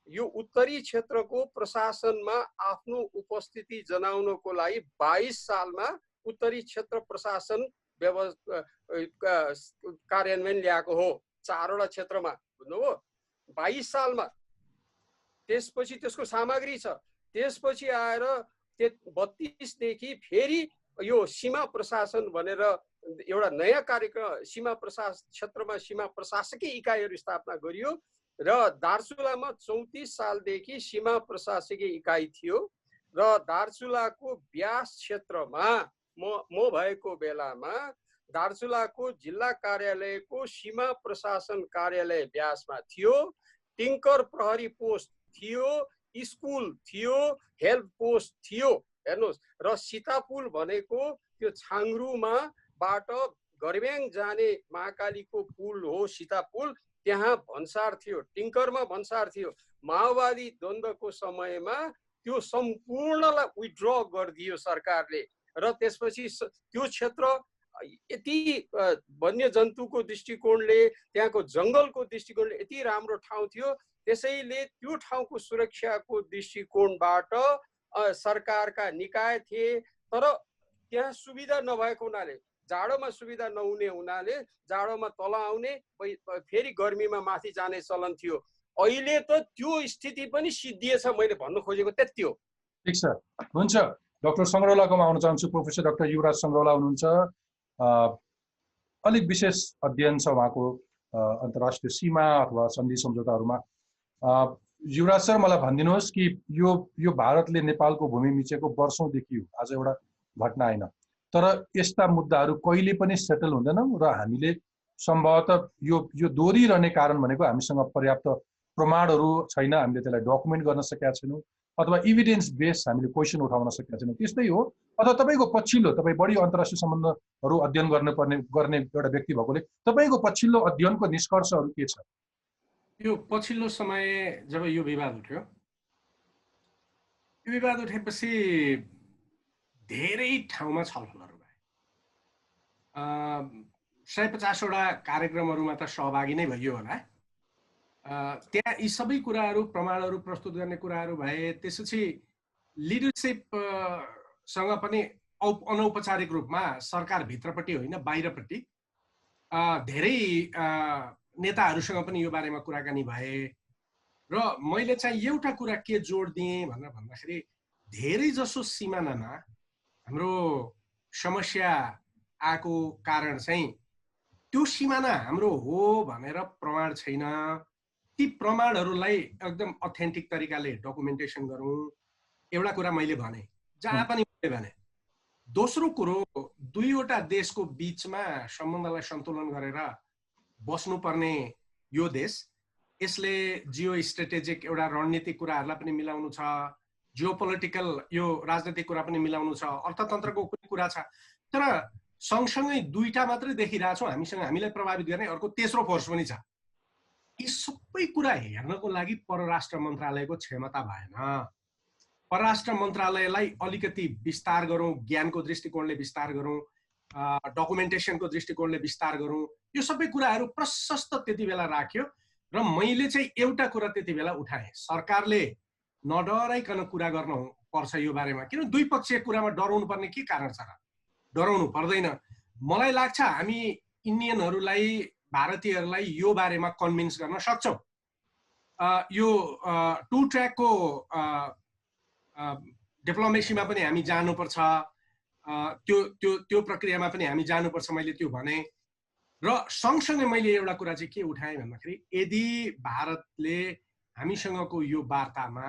[SPEAKER 2] यो उत्तरी क्षेत्रको प्रशासनमा आफ्नो उपस्थिति जनाउनको लागि 22 सालमा उत्तरी क्षेत्र प्रशासन कार्यान्वयन ल्याएको हो, 4वटा क्षेत्रमा, बुझ्नुभयो, 22 सालमा। त्यसपछि त्यसको सामग्री छ, त्यसपछि आएर 32 देखि फेरि यो सीमा प्रशासन भनेर एउटा नयाँ कार्यक्रम, सीमा क्षेत्रमा सीमा प्रशासकीय इकाइहरू स्थापना गरियो र दार्चुलामा 34 सालदेखि सीमा प्रशासकीय इकाइ थियो र दार्चुलाको व्यास क्षेत्रमा म भएको बेलामा दार्चुलाको जिल्ला कार्यालयको सीमा प्रशासन कार्यालय व्यासमा थियो, टिङ्कर प्रहरी पोस्ट थियो, स्कुल थियो, हेल्थ पोस्ट थियो, हेर्नुहोस्। र सीतापुल भनेको त्यो छाङ्रुमा बाट गर्ब्याङ जाने महाकालीको पुल हो सीतापुल, त्यहाँ भन्सार थियो, टिङ्करमा भन्सार थियो। माओवादी द्वन्द्वको समयमा त्यो सम्पूर्णलाई विथड्र गरिदियो सरकारले र त्यसपछि त्यो क्षेत्र यति वन्यजन्तुको दृष्टिकोणले, त्यहाँको जङ्गलको दृष्टिकोणले यति राम्रो ठाउँ थियो, त्यसैले त्यो ठाउँको सुरक्षाको दृष्टिकोणबाट सरकारका निकाय थिए। तर त्यहाँ सुविधा नभएको हुनाले, जाडोमा सुविधा नहुने हुनाले जाडोमा तल आउने, फेरि गर्मीमा माथि जाने चलन थियो। अहिले त त्यो स्थिति पनि सिद्धिएछ, मैले भन्नु खोजेको त्यति हो।
[SPEAKER 1] ठिक छ, हुन्छ। डाक्टर सङ्ग्रौलाकोमा आउन चाहन्छु। प्रोफेसर डाक्टर युवराज सङ्ग्रौला हुनुहुन्छ, अलिक विशेष अध्ययन छ उहाँको अन्तर्राष्ट्रिय सीमा अथवा सन्धि सम्झौताहरूमा। युवराज सर, मलाई भनिदिनुहोस् कि यो भारतले नेपालको भूमि मिचेको वर्षौँदेखि हो, आज एउटा घटना होइन। तर यस्ता मुद्दाहरू कहिले पनि सेटल हुँदैनन् र हामीले सम्भवतः यो दोहोरिरहने कारण भनेको हामीसँग पर्याप्त प्रमाणहरू छैन, हामीले त्यसलाई डकुमेन्ट गर्न सकेका छैनौँ अथवा इभिडेन्स बेस हामीले क्वेसन उठाउन सकेका छैनौँ, त्यस्तै हो। अथवा तपाईँको पछिल्लो, तपाईँ बढी अन्तर्राष्ट्रिय सम्बन्धहरू अध्ययन गर्ने एउटा व्यक्ति भएकोले तपाईँको पछिल्लो अध्ययनको निष्कर्षहरू के छ?
[SPEAKER 3] यो पछिल्लो समय जब यो विवाद उठ्यो, यो विवाद उठेपछि धेरै ठाउँमा छलफलहरू भए। 150वटा कार्यक्रमहरूमा त सहभागी नै भइयो होला। त्यहाँ यी सबै कुराहरू, प्रमाणहरू प्रस्तुत गर्ने कुराहरू भए। त्यसपछि लिडरसिपसँग पनि अनौपचारिक रूपमा सरकारभित्रपट्टि होइन बाहिरपट्टि धेरै नेताहरूसँग पनि यो बारेमा कुराकानी भए। र मैले चाहिँ एउटा कुरा के जोड दिएँ भनेर भन्दाखेरि धेरै जसो सिमानामा हाम्रो समस्या आएको कारण चाहिँ त्यो सिमाना हाम्रो हो भनेर प्रमाण छैन। ती प्रमाणहरूलाई एकदम अथेन्टिक तरिकाले डकुमेन्टेसन गरौँ, एउटा कुरा मैले भने, जहाँ पनि मैले भने। दोस्रो कुरो, दुईवटा देशको बीचमा सम्बन्धलाई सन्तुलन गरेर बस्नुपर्ने यो देश, यसले जियो स्ट्रेटेजिक एउटा रणनीतिक कुराहरूलाई पनि मिलाउनु छ, जियोपोलिटिकल यो राजनीतिक कुरा पनि मिलाउनु छ, अर्थतन्त्रको कुनै कुरा छ। तर सँगसँगै दुईटा मात्रै देखिरहेको छौँ हामीसँग, हामीलाई प्रभावित गर्ने अर्को तेस्रो फोर्स पनि छ। यी सबै कुरा हेर्नको लागि परराष्ट्र मन्त्रालयको क्षमता भएन। परराष्ट्र मन्त्रालयलाई अलिकति विस्तार गरौँ, ज्ञानको दृष्टिकोणले विस्तार गरौँ, डकुमेन्टेसनको दृष्टिकोणले विस्तार गरौँ, यो सबै कुराहरू प्रशस्त त्यति बेला राख्यो। र मैले चाहिँ एउटा कुरा त्यति बेला उठाएँ, सरकारले नडराइकन कुरा गर्नु पर्छ यो बारेमा। किन द्विपक्षीय कुरामा डराउनु पर्ने के कारण छ र? डराउनु पर्दैन। मलाई लाग्छ हामी इन्डियनहरूलाई, भारतीयहरूलाई यो बारेमा कन्भिन्स गर्न सक्छौँ। यो टु ट्र्याकको डिप्लोमेसीमा पनि हामी जानुपर्छ, त्यो त्यो त्यो प्रक्रियामा पनि हामी जानुपर्छ, मैले त्यो भने। र सँगसँगै मैले एउटा कुरा चाहिँ के उठाएँ भन्दाखेरि, यदि भारतले हामीसँगको यो वार्तामा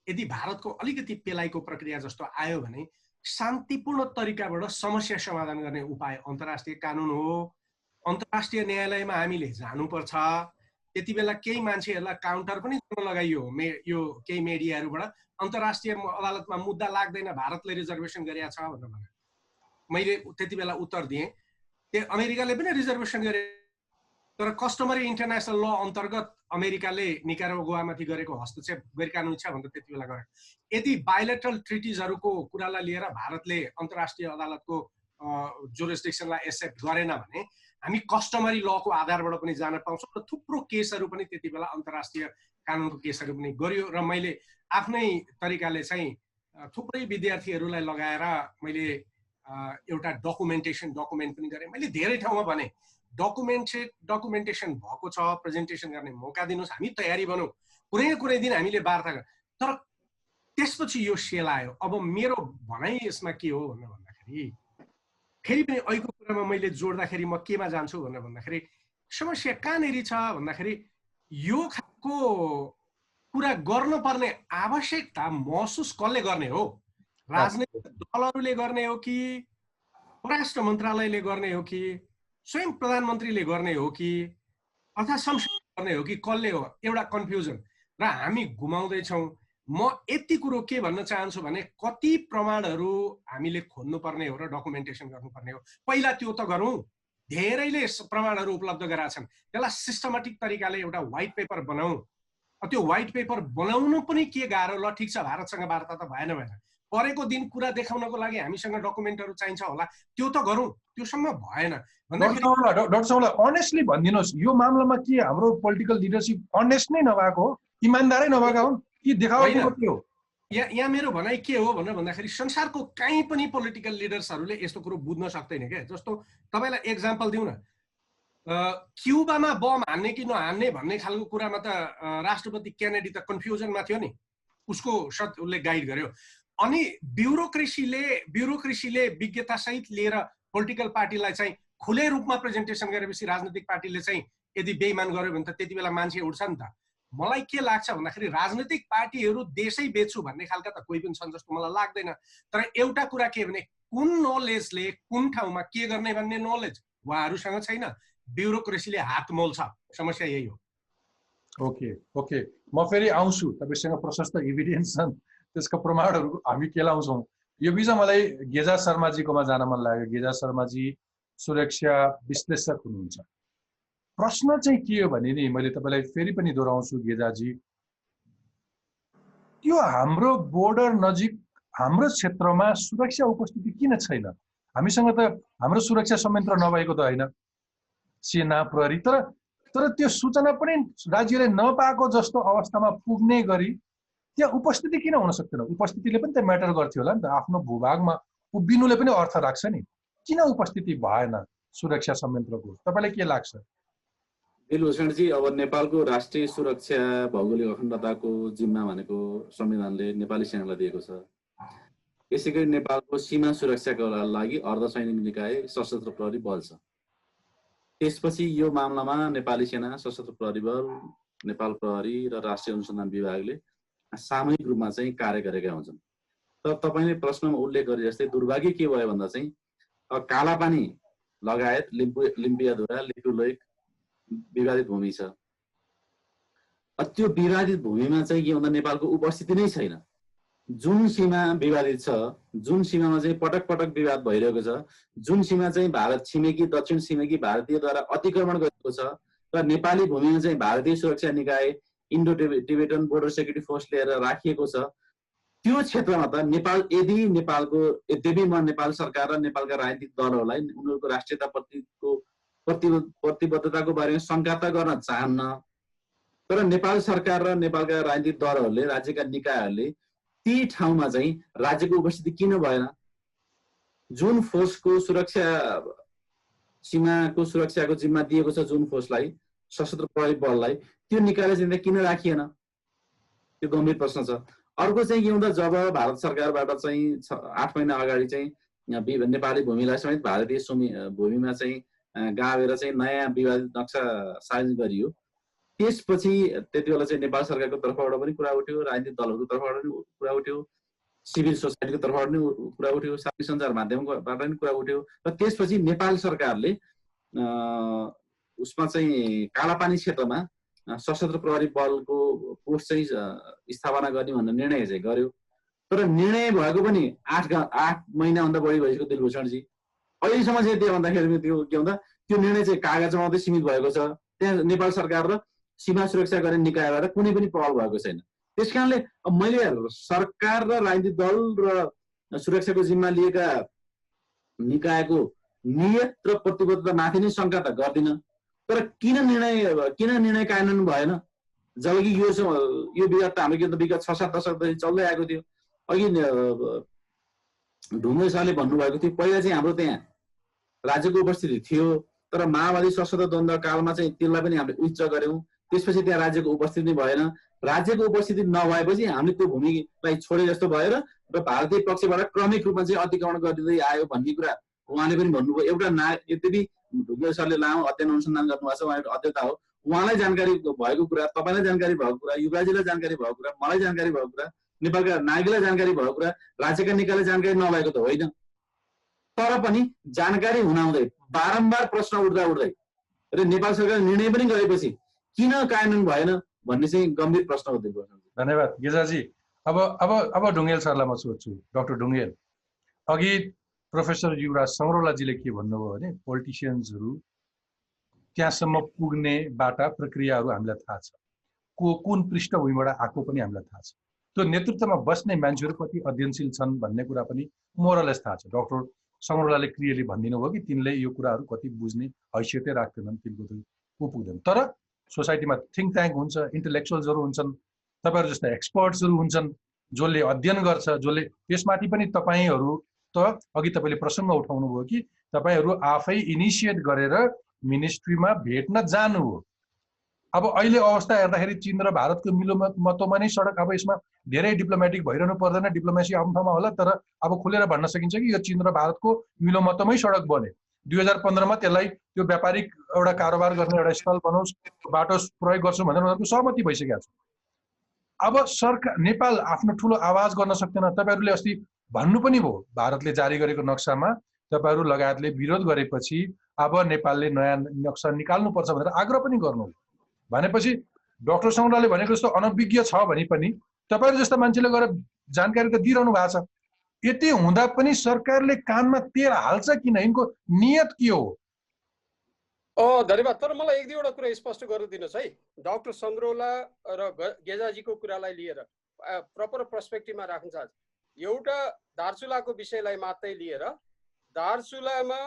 [SPEAKER 3] यदि भारतको अलिकति पेलाइको प्रक्रिया जस्तो आयो भने शान्तिपूर्ण तरिकाबाट समस्या समाधान गर्ने उपाय अन्तर्राष्ट्रिय कानुन हो। अन्तर्राष्ट्रिय न्यायालयमा हामीले जानुपर्छ। त्यति बेला केही मान्छेहरूलाई काउन्टर पनि गर्न लगाइयो यो केही मिडियाहरूबाट, अन्तर्राष्ट्रिय अदालतमा मुद्दा लाग्दैन, भारतले रिजर्भेसन गरेको छ भनेर। मैले त्यति बेला उत्तर दिएँ, त्यो अमेरिकाले पनि रिजर्भेसन गरे, तर कस्टमरी इन्टरनेसनल ल अन्तर्गत अमेरिकाले निकारागुआमाथि गरेको हस्तक्षेप गैरकानुनी छ भनेर त्यति बेला गरे। यदि बायोलेटरल ट्रिटिजहरूको कुरालाई लिएर भारतले अन्तर्राष्ट्रिय अदालतको जुरिस्डिक्सनलाई एक्सेप्ट गरेन भने हामी कस्टमरी लको आधारबाट पनि जान पाउँछौँ। र थुप्रो केसहरू पनि त्यति बेला अन्तर्राष्ट्रिय कानुनको केसहरू पनि गरियो। र मैले आफ्नै तरिकाले चाहिँ थुप्रै विद्यार्थीहरूलाई लगाएर मैले एउटा डकुमेन्ट पनि गरेँ। मैले धेरै ठाउँमा भने डकुमेन्टेसन भएको छ, प्रेजेन्टेसन गर्ने मौका दिनुहोस्, हामी तयारी बनौँ, कुनै दिन हामीले वार्ता गरौँ। तर त्यसपछि यो सेल आयो। अब मेरो भनाइ यसमा के हो भनेर भन्दाखेरि, फेरि पनि अहिलेको कुरामा मैले जोड्दाखेरि म केमा जान्छु भनेर भन्दाखेरि, समस्या कहाँनिर छ भन्दाखेरि, यो खालको कुरा गर्नुपर्ने आवश्यकता महसुस कसले गर्ने हो? राजनैतिक दलहरूले गर्ने हो कि परराष्ट्र मन्त्रालयले गर्ने हो कि स्वयं प्रधानमन्त्रीले गर्ने हो कि अथवा संसदले गर्ने हो कि कसले हो? एउटा कन्फ्युजन र हामी घुमाउँदैछौँ। म यति कुरो के भन्न चाहन्छु भने, कति प्रमाणहरू हामीले खोज्नुपर्ने हो र डकुमेन्टेसन गर्नुपर्ने हो, पहिला त्यो त गरौँ। धेरैले प्रमाणहरू उपलब्ध गराएका छन्, त्यसलाई सिस्टमेटिक तरिकाले एउटा व्हाइट पेपर बनाऊ। त्यो व्हाइट पेपर बनाउनु पनि के गाह्रो, ल ठिक छ भारतसँग वार्ता त भएन, परेको दिन कुरा देखाउनको लागि हामीसँग डकुमेन्टहरू चाहिन्छ होला, त्यो त गरौँ। त्योसम्म भएन भन्दाखेरि
[SPEAKER 1] डाक्टर साहबलाई अनेस्टली भनिदिनुहोस्, यो मामलामा के हाम्रो पोलिटिकल लिडरसिप अनेस्ट नै नभएको हो, इमान्दारै नभएका हुन् कि देखाउनुको के हो?
[SPEAKER 3] यहाँ मेरो भनाइ के हो भनेर भन्दाखेरि, संसारको कहीँ पनि पोलिटिकल लिडर्सहरूले यस्तो कुरो बुझ्न सक्दैन क्या। जस्तो तपाईँलाई एक्जाम्पल दिउँ न, क्युबामा बम हान्ने कि नहान्ने भन्ने खालको कुरामा त राष्ट्रपति केनेडी त कन्फ्युजनमा थियो नि, उसको उसले गाइड गर्यो। अनि ब्युरोक्रेसीले विज्ञतासहित लिएर पोलिटिकल पार्टीलाई चाहिँ खुले रूपमा प्रेजेन्टेसन गरेपछि राजनीतिक पार्टीले चाहिँ यदि बेइमान गर्यो भने त त्यति बेला मान्छे उठ्छ नि त। मलाई के लाग्छ भन्दाखेरि, राजनीतिक पार्टीहरू देशै बेच्छु भन्ने खालका त कोही पनि छन् जस्तो मलाई लाग्दैन। तर एउटा कुरा के भने, कुन नलेजले कुन ठाउँमा के गर्ने भन्ने नलेज उहाँहरूसँग छैन, ब्युरोक्रेसीले हात मोल्छ। समस्या यही हो।
[SPEAKER 1] ओके, म फेरि आउँछु, तपाईँसँग प्रशस्त इभिडेन्स छन्, त्यसका प्रमाणहरू हामी केलाउँछौँ। यो बिचमा मलाई गेजा शर्माजीकोमा जान मन लाग्यो। गेजा शर्माजी सुरक्षा विश्लेषक हुनुहुन्छ। प्रश्न चाहिँ के हो भने नि, मैले तपाईँलाई फेरि पनि दोहोऱ्याउँछु गेजाजी, यो हाम्रो बोर्डर नजिक हाम्रो क्षेत्रमा सुरक्षा उपस्थिति किन छैन? हामीसँग त हाम्रो सुरक्षा संयन्त्र नभएको त होइन, सेना प्रहरी, तर त्यो सूचना पनि राज्यले नपाएको जस्तो अवस्थामा पुग्ने गरी त्यहाँ उपस्थिति किन हुन सक्दैन? उपस्थितिले पनि त म्याटर गर्थ्यो होला नि त, आफ्नो भूभागमा उभिनुले पनि अर्थ राख्छ नि। किन उपस्थिति भएन सुरक्षा संयन्त्रको? तपाईँलाई के लाग्छ?
[SPEAKER 4] दिलभूषणजी, अब नेपालको राष्ट्रिय सुरक्षा भौगोलिक अखण्डताको जिम्मा भनेको संविधानले नेपाली सेनालाई दिएको छ। यसैगरी नेपालको सीमा सुरक्षाको लागि अर्धसैनिक निकाय सशस्त्र प्रहरी बल छ। त्यसपछि यो मामलामा नेपाली सेना, सशस्त्र प्रहरी बल, नेपाल प्रहरी र राष्ट्रिय अनुसन्धान विभागले सामूहिक रूपमा चाहिँ कार्य गरेका हुन्छन्। तर तपाईँले प्रश्नमा उल्लेख गरे जस्तै दुर्भाग्य के भयो भन्दा चाहिँ कालापानी लगायत लिम्पियाधुरा, लिटुलोइक विवादित भूमि छ। त्यो विवादित भूमिमा चाहिँ के भन्दा नेपालको उपस्थिति नै छैन। जुन सीमा विवादित छ, जुन सीमामा चाहिँ पटक पटक विवाद भइरहेको छ, जुन सीमा चाहिँ भारत छिमेकी दक्षिण छिमेकी भारतीयद्वारा अतिक्रमण गरिएको छ र नेपाली भूमिमा चाहिँ भारतीय सुरक्षा निकाय, Indo Tibetan border security force लिएर राखिएको छ, त्यो क्षेत्रमा त नेपाल यद्यपि म नेपाल सरकार र नेपालका राजनीतिक दलहरूलाई उनीहरूको राष्ट्रियताप्रतिको प्रतिबद्धताको बारेमा शङ्का त गर्न चाहन्न, तर नेपाल सरकार र नेपालका राजनीतिक दलहरूले, राज्यका निकायहरूले ती ठाउँमा चाहिँ राज्यको उपस्थिति किन भएन? जुन फोर्सको सुरक्षा, सीमाको सुरक्षाको जिम्मा दिएको छ जुन फोर्सलाई, सशस्त्र प्रहरी बललाई, त्यो निकायले चाहिँ किन राखिएन? त्यो गम्भीर प्रश्न छ। अर्को चाहिँ के भन्दा जब भारत सरकारबाट चाहिँ 8 महिना अगाडि चाहिँ नेपाली भूमिलाई समेत भारतीय भूमिमा चाहिँ गाभेर चाहिँ नयाँ विवादित नक्सा सार्वजनिक गरियो, त्यसपछि त्यति बेला चाहिँ नेपाल सरकारको तर्फबाट पनि कुरा उठ्यो, राजनीतिक दलहरूको तर्फबाट पनि कुरा उठ्यो, सिभिल सोसाइटीको तर्फबाट पनि कुरा उठ्यो, सामाजिक सञ्चार माध्यमबाट पनि कुरा उठ्यो र त्यसपछि नेपाल सरकारले उसमा चाहिँ कालापानी क्षेत्रमा सशस्त्र प्रहरी बलको पोस्ट चाहिँ स्थापना गर्ने भन्ने निर्णय चाहिँ गर्यो। तर निर्णय भएको पनि 8 महिनाभन्दा बढी भइसक्यो दिलभूषणजी। अहिलेसम्म चाहिँ त्यो भन्दाखेरि त्यो के भन्दा त्यो निर्णय चाहिँ कागजमा मात्रै सीमित भएको छ। त्यहाँ नेपाल सरकार र सीमा सुरक्षा गर्ने निकायबाट कुनै पनि पहल भएको छैन। त्यस कारणले मैले सरकार र राजनीतिक दल र सुरक्षाको जिम्मा लिएका निकायको नियत र प्रतिबद्धता माथि नै शङ्का त गर्दिन, तर किन निर्णय कार्यान्वयन भएन? जबकि यो विवाद त हाम्रो विगत 6-7 दशकदेखि चल्दै आएको थियो। अघि ढुङ्गे सरले भन्नुभएको थियो पहिला चाहिँ हाम्रो त्यहाँ राज्यको उपस्थिति थियो, तर माओवादी सशस्त्र द्वन्द्व कालमा चाहिँ त्यसलाई पनि हामीले उच्च गर्यौं। त्यसपछि त्यहाँ राज्यको उपस्थिति नै भएन। राज्यको उपस्थिति नभएपछि हामीले त्यो भूमिलाई छोडे जस्तो भएर र भारतीय पक्षबाट क्रमिक रूपमा चाहिँ अतिक्रमण गरिँदै आयो भन्ने कुरा उहाँले पनि भन्नुभयो। एउटा यद्यपि ढुङ्गे सरले लामो अध्ययन अनुसन्धान गर्नुभएको छ, उहाँको अध्येता हो, उहाँलाई जानकारी भएको कुरा, तपाईँलाई जानकारी भएको कुरा, युवराजीलाई जानकारी भएको कुरा, मलाई जानकारी भएको कुरा, नेपालका नागरिकलाई जानकारी भएको कुरा, राज्यका निकायलाई जानकारी नभएको त होइन। तर पनि जानकारी हुनाहुँदै बारम्बार प्रश्न उठ्दै र नेपाल सरकारले निर्णय पनि गरेपछि किन कार्यान्वयन भएन भन्ने चाहिँ गम्भीर प्रश्न हो।
[SPEAKER 1] धन्यवाद गेजाजी। अब ढुङ्गेल सरलाई म सोध्छु। डाक्टर ढुङ्गेल, अघि प्रोफेसर युवराज सङ्ग्रौलाजीले के भन्नुभयो भने पोलिटिसियन्सहरू त्यहाँसम्म पुग्ने बाटा प्रक्रियाहरू हामीलाई थाहा छ, कुन पृष्ठभूमिबाट आएको पनि हामीलाई थाहा छ, त्यो नेतृत्वमा बस्ने मान्छेहरू कति अध्ययनशील छन् भन्ने कुरा पनि मोरलेस थाहा छ। डाक्टर सङ्ग्रौलाले क्लियरली भनिदिनु भयो कि तिनले यो कुराहरू कति बुझ्ने हैसियतै राख्दैनन्, तिनको त पुग्दैन। तर सोसाइटीमा थिङ्क ट्याङ्क हुन्छ, इन्टेलेक्चुअल्सहरू हुन्छन्, तपाईँहरू जस्ता एक्सपर्ट्सहरू हुन्छन् जसले अध्ययन गर्छ, जसले त्यसमाथि पनि तपाईँहरू त अघि तपाईँले प्रसङ्ग उठाउनु भयो कि तपाईँहरू आफै इनिसिएट गरेर मिनिस्ट्रीमा भेट्न जानु हो। अब अहिले अवस्था हेर्दाखेरि चीन र भारतको मिलोमतोमा नै सडक, अब यसमा धेरै डिप्लोमेटिक भइरहनु पर्दैन, डिप्लोमेसी आफ्नो ठाउँमा होला, तर अब खुलेर भन्न सकिन्छ कि यो चीन र भारतको मिलोमतोमै सडक बन्यो। 2015 मा त्यसलाई त्यो व्यापारिक एउटा कारोबार गर्ने एउटा स्थल बनाओस्, बाटो प्रयोग गर्छौँ भनेर उनीहरूको सहमति भइसकेको छ। अब सरकार नेपाल आफ्नो ठुलो आवाज गर्न सक्दैन। तपाईँहरूले अस्ति भन्नु पनि भयो भारतले जारी गरेको नक्सामा तपाईँहरू लगायतले विरोध गरेपछि अब नेपालले नयाँ नक्सा निकाल्नुपर्छ भनेर आग्रह पनि गर्नु भनेपछि डाक्टर सङ्ग्रौलाले भनेको जस्तो अनभिज्ञ छ भने पनि तपाईँहरू जस्ता मान्छेले गएर जानकारी त दिइरहनु भएको छ। यति हुँदा पनि सरकारले कानमा तेल हाल्छ किन? यिनको नियत के हो?
[SPEAKER 2] धन्यवाद। तर मलाई एक दुईवटा कुरा स्पष्ट गर्न दिनुहोस् है। डाक्टर सङ्ग्रौला र गेजाजीको कुरालाई लिएर प्रपर पर्सपेक्टिभमा राख्न चाहन्छु। एउटा दार्चुलाको विषयलाई मात्रै लिएर, दार्चुलामा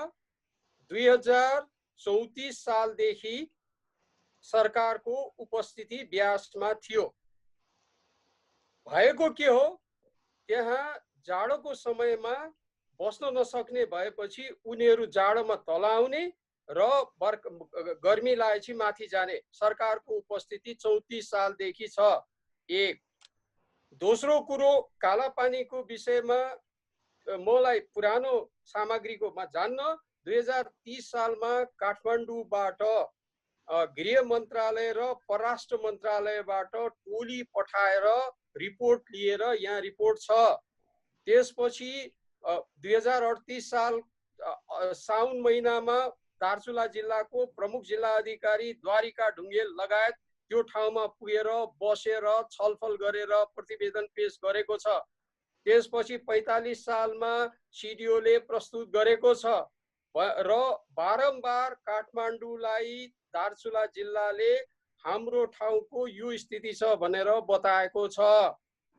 [SPEAKER 2] 2034 सालदेखि सरकारको उपस्थिति ब्यासमा थियो। भएको के हो, त्यहाँ जाडोको समयमा बस्न नसक्ने भएपछि उनीहरू जाडोमा तल आउने र गर्मी लागेपछि माथि जाने सरकारको उपस्थिति 34 सालदेखि छ। एक। दोस्रो कुरो, कालापानीको विषयमा मलाई पुरानो सामग्रीको जान्न 2030 सालमा काठमाडौँबाट गृह मन्त्रालय र परराष्ट्र मन्त्रालयबाट टोली पठाएर रिपोर्ट लिएर यहाँ रिपोर्ट छ। त्यसपछि 2038 साल साउन महिनामा दार्चुला जिल्लाको प्रमुख जिल्ला अधिकारी द्वारिका ढुङ्गेल लगायत त्यो ठाउँमा पुगेर बसेर छलफल गरेर प्रतिवेदन पेश गरेको छ। त्यसपछि 45 सालमा सिडिओले प्रस्तुत गरेको छ र बारम्बार काठमाडौँलाई दार्चुला जिल्लाले हाम्रो ठाउँको यो स्थिति छ भनेर बताएको छ।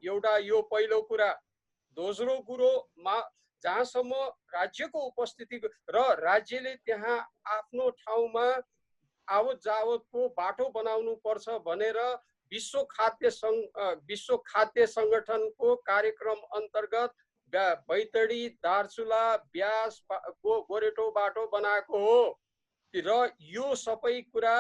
[SPEAKER 2] एउटा यो पहिलो कुरा। दोस्रो कुरोमा जहाँसम्म राज्यको उपस्थिति र राज्यले त्यहाँ आफ्नो ठाउँमा आवत जावतको बाटो बनाउनु पर्छ भनेर विश्व खाद्य सङ्गठनको कार्यक्रम अन्तर्गत बैतडी दार्चुला ब्यास गोरेटो बाटो बनाएको हो र यो सबै कुरा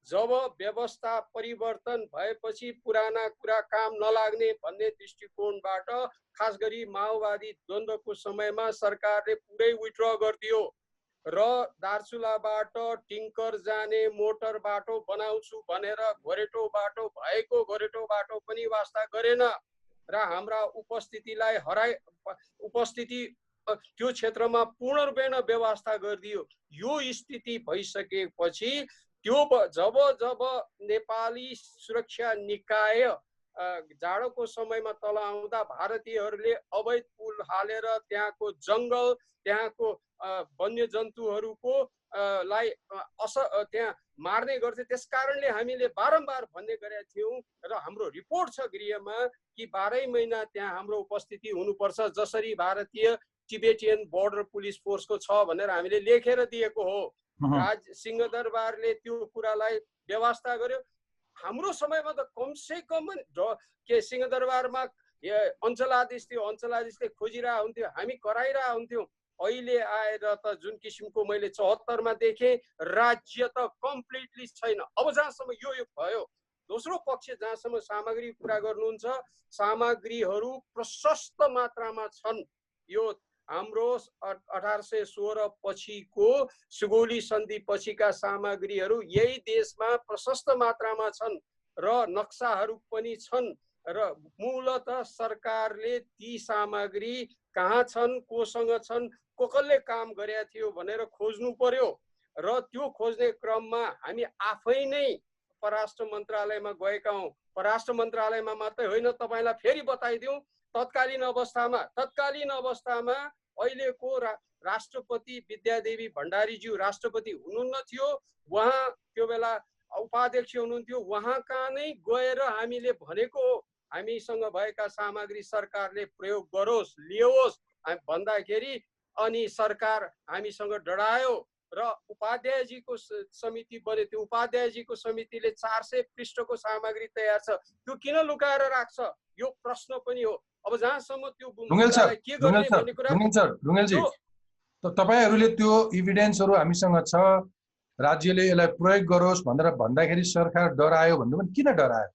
[SPEAKER 2] जब व्यवस्था परिवर्तन भएपछि पुराना कुरा काम नलाग्ने भन्ने दृष्टिकोणबाट खास गरी माओवादी द्वन्द्वको समयमा सरकारले पुरै विथड्र गरिदियो र दार्चुलाबाट टिङ्कर जाने मोटर बाटो बनाउँछु भनेर गोरेटो बाटो भएको गोरेटो बाटो पनि वास्ता गरेन र हाम्रा उपस्थिति त्यो क्षेत्रमा पूर्ण रूपेण व्यवस्था गरिदियो। यो स्थिति भइसकेपछि त्यो जब नेपाली सुरक्षा निकाय जाडोको समयमा तल आउँदा भारतीयहरूले अवैध पुल हालेर त्यहाँको जङ्गल त्यहाँको वन्यजन्तुहरूको लाई त्यहाँ मार्ने गर्थे। त्यसकारणले हामीले बारम्बार भन्ने गरेका थियौँ र हाम्रो रिपोर्ट छ गृहमा कि 12 महिना त्यहाँ हाम्रो उपस्थिति हुनुपर्छ जसरी भारतीय टिबेटियन बोर्डर पुलिस फोर्सको छ भनेर हामीले लेखेर दिएको हो। सिंहदरबारले त्यो कुरालाई व्यवस्था गर्यो। हाम्रो समयमा त कमसे कम के सिंहदरबारमा अञ्चलाधीश थियो, अञ्चलाधीशले खोजिरह हुन्थ्यो, हामी कराइरह हुन्थ्यौँ। अहिले आएर त जुन किसिमको मैले 74 मा देखेँ राज्य त कम्प्लिटली छैन। अब जहाँसम्म यो भयो। दोस्रो पक्ष जहाँसम्म सामग्री कुरा गर्नुहुन्छ, सामग्रीहरू प्रशस्त मात्रामा छन्। यो हाम्रो 1816 पछिको सुगौली सन्धि पछिका सामग्रीहरू यही देशमा प्रशस्त मात्रामा छन् र नक्साहरू पनि छन् र मूलतः सरकारले ती सामग्री कहाँ छन्, कोसँग छन्, कसले काम गरेका थियो भनेर खोज्नु पर्यो र त्यो खोज्ने क्रममा हामी आफै नै परराष्ट्र मन्त्रालयमा गएका हौँ। परराष्ट्र मन्त्रालयमा मात्रै होइन, तपाईँलाई फेरि बताइदिउँ, तत्कालीन अवस्थामा अहिलेको राष्ट्रपति विद्यादेवी भण्डारीज्यू राष्ट्रपति हुनुहुन्न थियो, उहाँ त्यो बेला उपाध्यक्ष हुनुहुन्थ्यो। उहाँ कहाँ नै गएर हामीले भनेको हो हामीसँग भएका सामग्री सरकारले प्रयोग गरोस्, लियोस् भन्दाखेरि अनि सरकार हामीसँग डरायो र उपाध्यायजीको समिति बन्यो। त्यो उपाध्यायजीको समितिले 400 पृष्ठको सामग्री तयार छ, त्यो किन लुकाएर राख्छ, यो प्रश्न पनि हो। अब जहाँसम्म त्यो के गर्ने भन्ने कुरा
[SPEAKER 1] ढुङ्गेलजी, तपाईहरूले त्यो इभिडेन्सहरू हामीसँग छ, राज्यले यसलाई प्रयोग गरोस् भनेर भन्दाखेरि सरकार डरायो भन्नु पनि किन डरायो?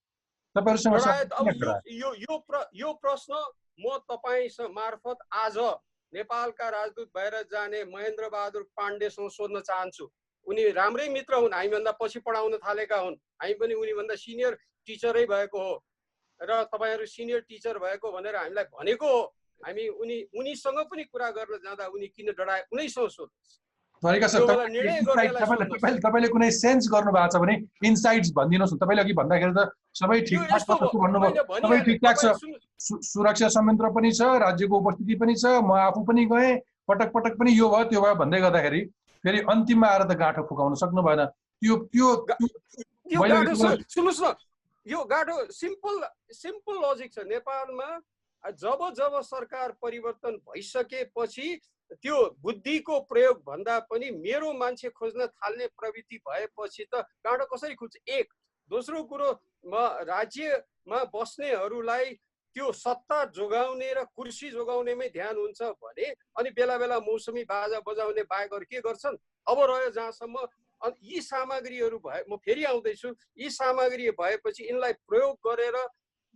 [SPEAKER 2] यो प्रश्न म तपाईँ मार्फत आज नेपालका राजदूत भएर जाने महेन्द्र बहादुर पाण्डेसँग सोध्न चाहन्छु। उनी राम्रै मित्र हुन्, हामीभन्दा पछि पढाउन थालेका हुन्, हामी पनि उनीभन्दा सिनियर टिचरै भएको हो र तपाईँहरू सिनियर टिचर भएको भनेर हामीलाई भनेको हो। हामी उनीसँग पनि कुरा गर्न जाँदा उनी किन डराए उनीसँग सोध्नुहोस्।
[SPEAKER 1] तपाईँले कुनै सेन्स गर्नु भएको छ भने इनसाइट्स भनिदिनुहोस् न। तपाईँले अघि भन्दाखेरि त सबै ठिकठाक छ भन्नुभयो, सबै ठिकठाक छ, सुरक्षा संयन्त्र पनि छ, राज्यको उपस्थिति पनि छ, म आफू पनि गएँ, पटक पटक पनि यो भयो त्यो भयो भन्दै गर्दाखेरि फेरि अन्तिममा आएर त गाँठो फुकाउन सक्नु भएन।
[SPEAKER 2] सुन्नुहोस् न, यो गाँठो सिम्पल लजिक छ। नेपालमा जब सरकार परिवर्तन भइसकेपछि त्यो बुद्धिको प्रयोग भन्दा पनि मेरो मान्छे खोज्न थाल्ने प्रवृत्ति भएपछि त गाँठो कसरी खुल्छ? एक। दोस्रो कुरो, राज्यमा बस्नेहरूलाई त्यो सत्ता जोगाउने र कुर्सी जोगाउनेमै ध्यान हुन्छ भने अनि बेला बेला मौसमी बाजा बजाउने बाहेक अरू के गर्छन्? अब रह्यो जहाँसम्म यी सामग्रीहरू भए, म फेरि आउँदैछु, यी सामग्री भएपछि यिनलाई प्रयोग गरेर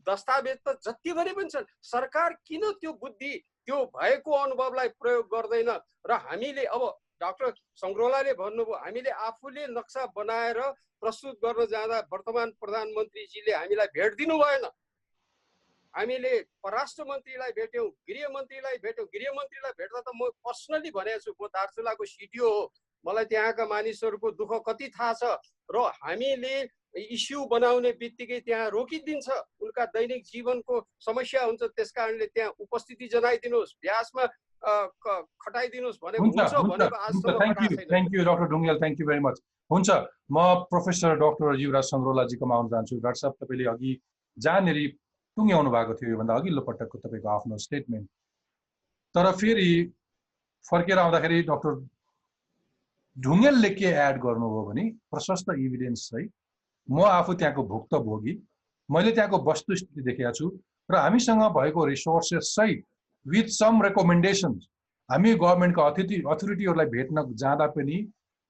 [SPEAKER 2] दस्तावेज त जतिभरि पनि छन्। सरकार किन त्यो बुद्धि त्यो भएको अनुभवलाई प्रयोग गर्दैन? र हामीले अब डाक्टर सङ्ग्रौलाले भन्नुभयो, हामीले आफूले नक्सा बनाएर प्रस्तुत गर्न जाँदा वर्तमान प्रधानमन्त्रीजीले हामीलाई भेट दिनु भएन। हामीले परराष्ट्र मन्त्रीलाई भेट्यौँ, गृहमन्त्रीलाई भेट्यौँ। गृहमन्त्रीलाई भेट्दा त म पर्सनली भनेको छु, म दार्चुलाको सिडिओ हो, मलाई त्यहाँका मानिसहरूको दुःख कति थाहा छ। र हामीले इस्यु बनाउने बित्तिकै त्यहाँ रोकिदिन्छ, उनका दैनिक जीवनको समस्या हुन्छ, त्यस कारणले त्यहाँ उपस्थिति जनाइदिनुहोस्, भ्यासमा खटाइदिनुहोस् भनेको हुन्छ भनेको आजसम्म खटाएको छैन।
[SPEAKER 1] Thank you doctor Dhungel, thank you very much. हुन्छ, म प्रोफेसर डाक्टर युवराज सङ्ग्रौलाजीकोमा आउन चाहन्छु। डाक्टर साहब, तपाईँले अघि जहाँनिर टुङ्ग्याउनु भएको थियो योभन्दा अघिल्लो पटकको तपाईँको आफ्नो स्टेटमेन्ट, तर फेरि फर्केर आउँदाखेरि डाक्टर ढुङ्गेलले के एड गर्नुभयो भने प्रशस्त इभिडेन्स सहित म आफू त्यहाँको भुक्तभोगी, मैले त्यहाँको वस्तुस्थिति देखेको छु र हामीसँग भएको रिसोर्सेस सहित विथ सम रेकमेन्डेसन्स हामी गभर्मेन्टको अथोरिटीहरूलाई भेट्न जाँदा पनि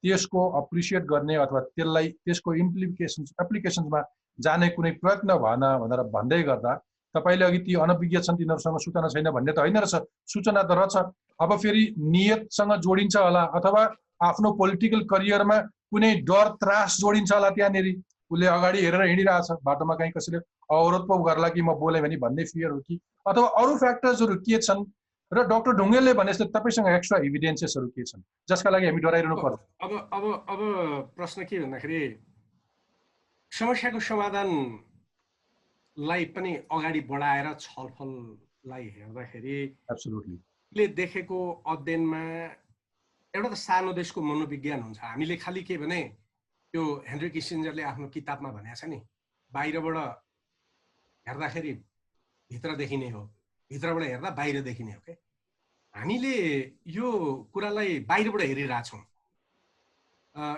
[SPEAKER 1] त्यसको अप्रिसिएट गर्ने अथवा त्यसको एप्लिकेसन्समा जाने कुनै प्रयत्न भएन भनेर भन्दै गर्दा तपाईँले अघि ती अनभिज्ञ छन्, तिनीहरूसँग सूचना छैन भन्ने त होइन रहेछ, सूचना त रहेछ। अब फेरि नियतसँग जोडिन्छ होला अथवा आफ्नो पोलिटिकल करियरमा कुनै डर त्रास जोडिन्छ होला, त्यहाँनिर उसले अगाडि हेरेर हिँडिरहेछ, बाटोमा कहीँ कसैले अवरोध पो गर्ला कि म बोलेँ भने भन्ने फियर हो कि अथवा अरू फ्याक्टर्सहरू के छन्? र डाक्टर ढुङ्गेलले भने जस्तो तपाईँसँग एक्स्ट्रा इभिडेन्सेसहरू के छन् जसका लागि हामी डराइरहनु पर्छ?
[SPEAKER 3] अब प्रश्न के भन्दाखेरि समस्याको समाधानलाई पनि अगाडि बढाएर छलफललाई हेर्दाखेरि एब्सोल्युटली देखेको अध्ययनमा एउटा त सानो देशको मनोविज्ञान हुन्छ। हामीले खालि के भने त्यो हेनरी किसिन्जरले आफ्नो किताबमा भनेको छ नि, बाहिरबाट हेर्दाखेरि भित्र देखिने हो, भित्रबाट हेर्दा बाहिर देखिने हो। क्या हामीले यो कुरालाई बाहिरबाट हेरिरहेछौँ।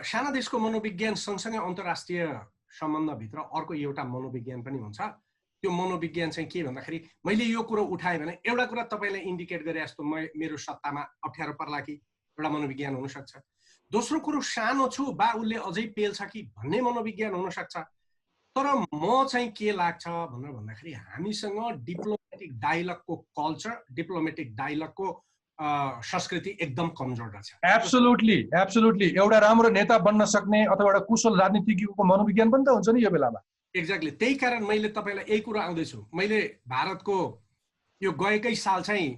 [SPEAKER 3] साना देशको मनोविज्ञान सँगसँगै अन्तर्राष्ट्रिय सम्बन्धभित्र अर्को एउटा मनोविज्ञान पनि हुन्छ। त्यो मनोविज्ञान चाहिँ के भन्दाखेरि मैले यो कुरो उठाएँ भने एउटा कुरा तपाईँलाई इन्डिकेट गरे जस्तो मेरो सत्तामा अप्ठ्यारो पर्ला कि एउटा मनोविज्ञान हुनसक्छ। दोस्रो कुरो सानो छु बा उसले अझै पेल्छ कि भन्ने मनोविज्ञान हुनसक्छ। तर म चाहिँ के लाग्छ भनेर भन्दाखेरि हामीसँग डिप्लोमेटिक डायलगको कल्चर, डिप्लोमेटिक डायलगको संस्कृति एकदम कमजोर रहेछ।
[SPEAKER 1] एब्सोल्युटली एउटा राम्रो नेता बन्न सक्ने अथवा एउटा कुशल राजनीतिज्ञको मनोविज्ञान पनि त हुन्छ नि यो बेलामा।
[SPEAKER 3] एक्ज्याक्टली, त्यही कारण मैले तपाईँलाई यही कुरा आउँदैछु। मैले भारतको यो गएकै साल चाहिँ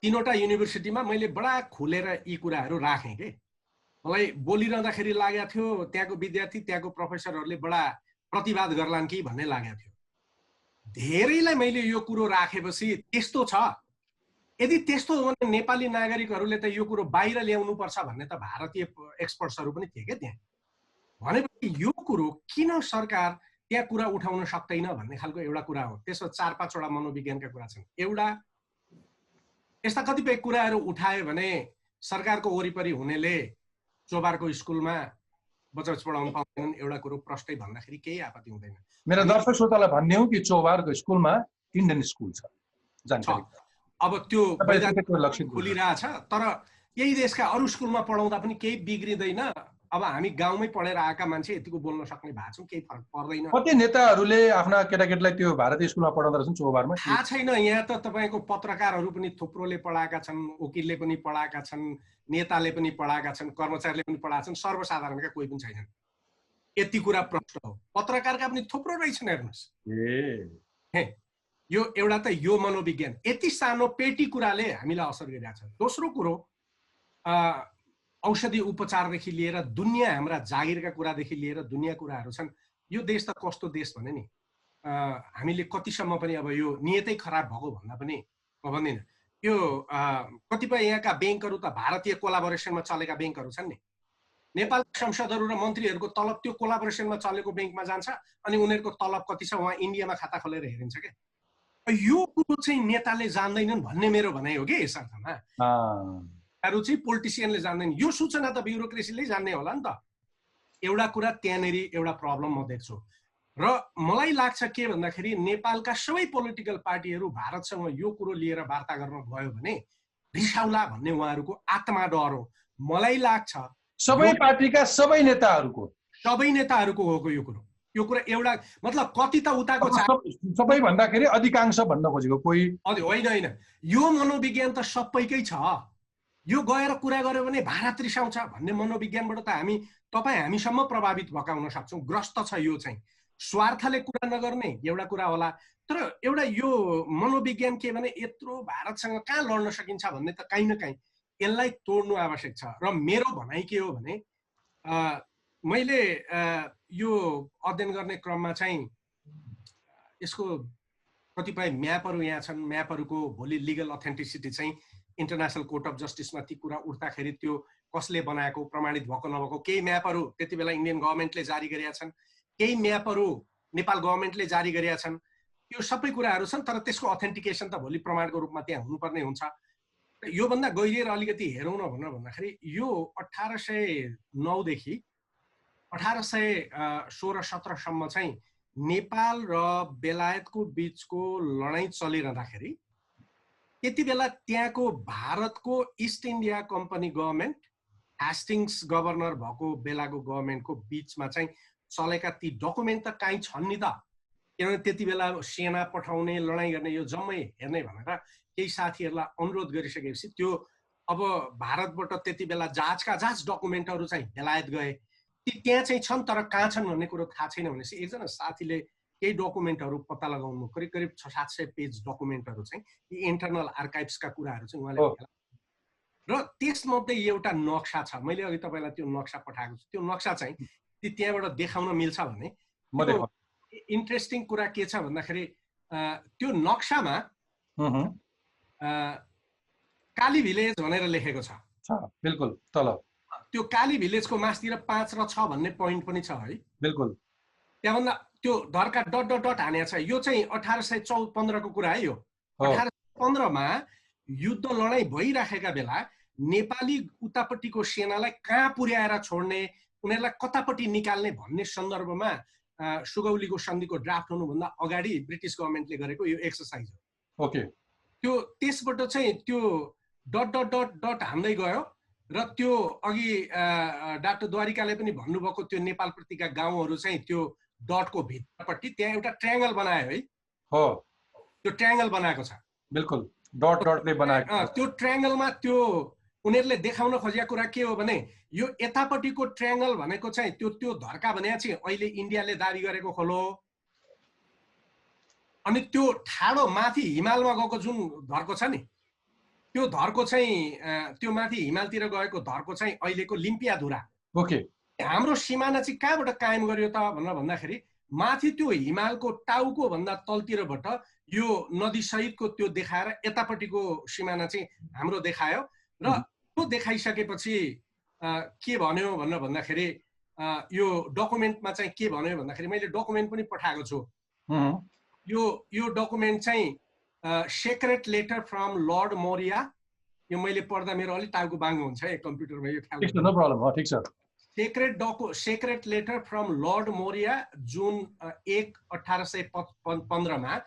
[SPEAKER 3] 3वटा युनिभर्सिटीमा मैले बडा खुलेर यी कुराहरू राखेँ कि मलाई बोलिरहँदाखेरि लागेको थियो त्यहाँको विद्यार्थी त्यहाँको प्रोफेसरहरूले बडा प्रतिवाद गर्लान् कि भन्ने लागेको थियो। धेरैलाई मैले यो कुरो राखेपछि त्यस्तो छ, यदि त्यस्तो हो भने नेपाली नागरिकहरूले त यो कुरो बाहिर ल्याउनु पर्छ भन्ने त भारतीय एक्सपर्ट्सहरू पनि थिए क्या त्यहाँ। भनेपछि यो कुरो किन सरकार त्यहाँ कुरा उठाउन सक्दैन भन्ने खालको एउटा कुरा हो। त्यसो 4-5वटा मनोविज्ञानका कुरा छन्। एउटा यस्ता कतिपय कुराहरू उठायो भने सरकारको वरिपरि हुनेले चोबारको स्कुलमा बच्चा पढाउनु पाउँदैनन्, एउटा कुरो प्रष्टै भन्दाखेरि केही आपत्ति हुँदैन।
[SPEAKER 1] मेरो दर्शक श्रोतालाई भन्ने हो कि चोबारको स्कुलमा इन्डियन स्कुल छ, जानकारी।
[SPEAKER 3] अब त्यो खुलिरहेछ, तर यही देशका अरू स्कुलमा पढाउँदा पनि केही बिग्रिँदैन। अब हामी गाउँमै पढेर आएका मान्छे यतिको बोल्न सक्ने भएको छौँ, केही फरक पर्दैन।
[SPEAKER 1] कति नेताहरूले आफ्ना केटाकेटीलाई त्यो भारतीय स्कुलमा पढाउँदा रहेछन् चोबारमा?
[SPEAKER 3] थाहा छैन। यहाँ त तपाईँको पत्रकारहरू पनि थुप्रोले पढाएका छन्, वकिलले पनि पढाएका छन्, नेताले पनि पढाएका छन्, कर्मचारीले पनि पढाएका छन्, सर्वसाधारणका कोही पनि छैनन्। यति कुरा प्रश्न हो। पत्रकारका पनि थुप्रो रहेछन्, हेर्नुहोस्। यो एउटा त यो मनोविज्ञान यति सानो पेटी कुराले हामीलाई असर गरिरहेछ। दोस्रो कुरो औषधि उपचारदेखि लिएर दुनियाँ हाम्रा जागिरका कुरादेखि लिएर दुनियाँ कुराहरू छन्। यो देश त कस्तो देश भने नि हामीले कतिसम्म पनि अब यो नियतै खराब भएको भन्दा पनि म भन्दिनँ। यो कतिपय यहाँका ब्याङ्कहरू त भारतीय कोलाबोरेसनमा चलेका ब्याङ्कहरू छन् नि। नेपाल संसदहरू र मन्त्रीहरूको तलब त्यो कोलाबोरेसनमा चलेको ब्याङ्कमा जान्छ अनि उनीहरूको तलब कति छ उहाँ इन्डियामा खाता खोलेर हेरिन्छ क्या। यो कुरो चाहिँ नेताले जान्दैनन् भन्ने मेरो भनाइ हो कि यस अर्थमा। अरू चाहिँ पोलिटिसियनले जान्दैन, यो सूचना त ब्युरोक्रेसीले जान्ने होला नि त। एउटा कुरा त्यहाँनिर एउटा प्रब्लम म देख्छु। र मलाई लाग्छ के भन्दाखेरि नेपालका सबै पोलिटिकल पार्टीहरू भारतसँग यो कुरो लिएर वार्ता गर्न गयो भने रिसाउला भन्ने उहाँहरूको आत्मा डर हो। मलाई लाग्छ
[SPEAKER 1] सबै पार्टीका सबै नेताहरूको
[SPEAKER 3] हो यो कुरो। यो कुरा एउटा मतलब कति त उताको
[SPEAKER 1] सबै भन्दाखेरि अधिकांश भन्न खोजेको कोही
[SPEAKER 3] होइन यो मनोविज्ञान त सबैकै छ। यो गएर कुरा गर्यो भने भारत रिसाउँछ भन्ने मनोविज्ञानबाट त हामीसम्म प्रभावित भएका हुन सक्छौँ। ग्रस्त छ यो चाहिँ स्वार्थले कुरा नगर्ने एउटा कुरा होला। तर एउटा यो मनोविज्ञान के भने यत्रो भारतसँग कहाँ लड्न सकिन्छ भन्ने त काहीँ न काहीँ यसलाई तोड्नु आवश्यक छ। र मेरो भनाइ के हो भने मैले यो अध्ययन गर्ने क्रममा चाहिँ यसको कतिपय म्यापहरू यहाँ छन्। म्यापहरूको भोलि लिगल अथेन्टिसिटी चाहिँ इन्टरनेसनल कोर्ट अफ जस्टिसमा ती कुरा उठ्दाखेरि त्यो कसले बनाएको प्रमाणित भएको नभएको केही म्यापहरू त्यति बेला इन्डियन गभर्मेन्टले जारी गरेका छन्, केही म्यापहरू नेपाल गभर्मेन्टले जारी गरेका छन्। यो सबै कुराहरू छन्, तर त्यसको अथेन्टिकेसन त भोलि प्रमाणको रूपमा त्यहाँ हुनुपर्ने हुन्छ। योभन्दा गहिरिएर अलिकति हेरौँ न भनेर भन्दाखेरि यो 1809 देखि 1816-17 सम्म चाहिँ नेपाल र बेलायतको बीचको लडाईँ चलिरहँदाखेरि त्यति बेला त्यहाँको भारतको East India Company government Hastings governor भएको बेलाको गभर्मेन्टको बीचमा चाहिँ चलेका ती डकुमेन्ट त काहीँ छन् नि त। किनभने त्यति बेला सेना पठाउने लडाईँ गर्ने यो जम्मै हेर्ने भनेर केही साथीहरूलाई अनुरोध गरिसकेपछि त्यो अब भारतबाट त्यति बेला जहाज डकुमेन्टहरू चाहिँ बेलायत गए। ती त्यहाँ चाहिँ छन्, तर कहाँ छन् भन्ने कुरो थाहा छैन भनेपछि एकजना साथीले केही डकुमेन्टहरू पत्ता लगाउनु करिब 600-700 पेज डकुमेन्टहरू चाहिँ यी इन्टरनल आर्काइभ्सका कुराहरू चाहिँ उहाँले र त्यसमध्ये एउटा नक्सा छ। मैले अघि तपाईँलाई त्यो नक्सा पठाएको छु। त्यो नक्सा चाहिँ त्यहाँबाट देखाउन मिल्छ भने इन्ट्रेस्टिङ कुरा के छ भन्दाखेरि त्यो नक्सामा काली भिलेज भनेर लेखेको छ।
[SPEAKER 1] बिल्कुल तल
[SPEAKER 3] त्यो काली भिलेजको मासतिर 5 र 6 भन्ने पोइन्ट पनि छ है।
[SPEAKER 1] बिल्कुल
[SPEAKER 3] त्यहाँभन्दा त्यो धर्का डट डट डट हानेको छ। यो चाहिँ 1815 को कुरा है। यो 1815 मा युद्ध लडाईँ भइराखेका बेला नेपाली उतापट्टिको सेनालाई कहाँ पुर्याएर छोड्ने, उनीहरूलाई कतापट्टि निकाल्ने भन्ने सन्दर्भमा सुगौलीको सन्धिको ड्राफ्ट हुनुभन्दा अगाडि ब्रिटिस गभर्मेन्टले गरेको यो एक्सर्साइज हो।
[SPEAKER 1] ओके।
[SPEAKER 3] त्यो त्यसबाट चाहिँ त्यो डट डट डट डट हान्दै गयो र त्यो अघि डाक्टर द्वारिकाले पनि भन्नुभएको त्यो नेपालप्रतिका गाउँहरू चाहिँ त्यो डटको भित्रपट्टि त्यहाँ एउटा ट्रायंगल बनायो है।
[SPEAKER 1] हो,
[SPEAKER 3] त्यो ट्रायंगल बनाएको छ।
[SPEAKER 1] बिल्कुल डट डटले बनाएको।
[SPEAKER 3] त्यो ट्रायंगलमा त्यो उनीहरूले देखाउन खोजेको कुरा के हो भने यो यतापट्टिको ट्रायंगल भनेको चाहिँ त्यो धर्का भने चाहिँ अहिले इन्डियाले दाबी गरेको खोलो, अनि त्यो ठाडो माथि हिमालमा गएको जुन धर्को छ नि त्यो धर्को चाहिँ त्यो माथि हिमालतिर गएको धर्को चाहिँ अहिलेको लिम्पियाधुरा।
[SPEAKER 1] ओके।
[SPEAKER 3] हाम्रो सिमाना चाहिँ कहाँबाट कायम गर्यो त भनेर भन्दाखेरि माथि त्यो हिमालको टाउको भन्दा तलतिरबाट यो नदी सहितको त्यो देखाएर यतापट्टिको सिमाना चाहिँ हाम्रो देखायो र त्यो देखाइसकेपछि के भन्यो भनेर भन्दाखेरि यो डकुमेन्टमा चाहिँ के भन्यो भन्दाखेरि मैले डकुमेन्ट पनि पठाएको छु। यो डकुमेन्ट चाहिँ secret letter from Lord Moira. यो मैले पढ्दा मेरो अलिक टाउको बाङ्गो हुन्छ है कम्प्युटरमा, यो ख्याल
[SPEAKER 1] नो प्रब्लम। हो, ठीक छ।
[SPEAKER 3] Secret letter from Lord Moira June 1 1815 मा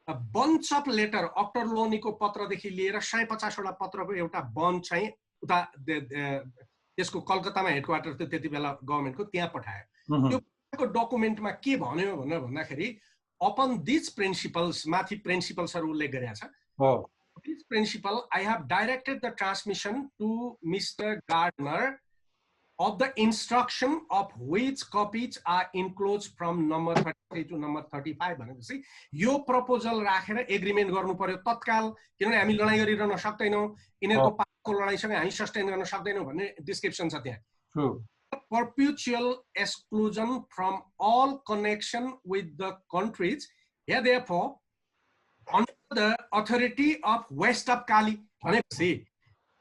[SPEAKER 3] बन्च अफ लेटर अक्टर लोनीको पत्रदेखि लिएर 150 वटा पत्रको एउटा बन्च चाहिँ उता त्यसको कलकत्तामा हेडक्वार्टर थियो त्यति बेला गभर्मेन्टको, त्यहाँ पठायो। त्यो डकुमेन्टमा के भन्यो भनेर भन्दाखेरि upon these principles, माथि प्रिन्सिपल्सहरू उल्लेख गरेको छ। This principle, I have directed the transmission to Mr. Gardner of the instruction of which copies are enclosed from number 33 to number 35 भनेपछि यो प्रपोजल राखेर एग्रिमेन्ट गर्नु पर्यो तत्काल, किनभने हामी लडाईँ गरिरहन सक्दैनौँ, यिनीहरूको पाको लडाईँसँग हामी सस्टेन गर्न सक्दैनौँ भन्ने डिस्क्रिप्सन छ त्यहाँ। Perpetual exclusion from all connection with the countries, therefore under the authority of west of Kali भनेपछि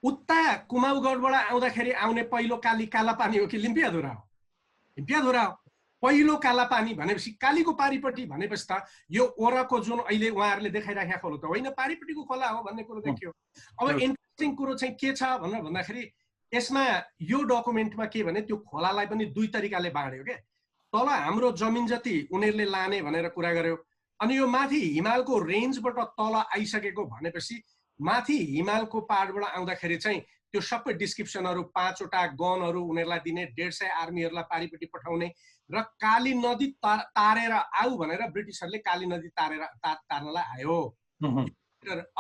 [SPEAKER 3] उता कुमाउगढबाट आउँदाखेरि आउने पहिलो काली कालापानी हो कि लिम्पियाधुरा हो? लिम्पियाधुरा हो। पहिलो कालापानी भनेपछि कालीको पारिपट्टि भनेपछि त यो ओराको जुन अहिले उहाँहरूले देखाइराखेको खोलो त होइन, पारिपट्टिको खोला हो भन्ने कुरो देखियो। अब इन्ट्रेस्टिङ कुरो चाहिँ के छ भनेर भन्दाखेरि यसमा यो डकुमेन्टमा के भने त्यो खोलालाई पनि दुई तरिकाले बाँड्यो के। तल हाम्रो जमिन जति उनीहरूले लाने भनेर कुरा गर्यो, अनि यो माथि हिमालको रेन्जबाट तल आइसकेको भनेपछि माथि हिमालको पहाडबाट आउँदाखेरि चाहिँ त्यो सबै डिस्क्रिप्सनहरू 5 वटा गनहरू उनीहरूलाई दिने 150 आर्मीहरूलाई पारिपट्टि पठाउने र काली नदी तारेर आऊ भनेर ब्रिटिसहरूले काली नदी तार्नलाई आयो।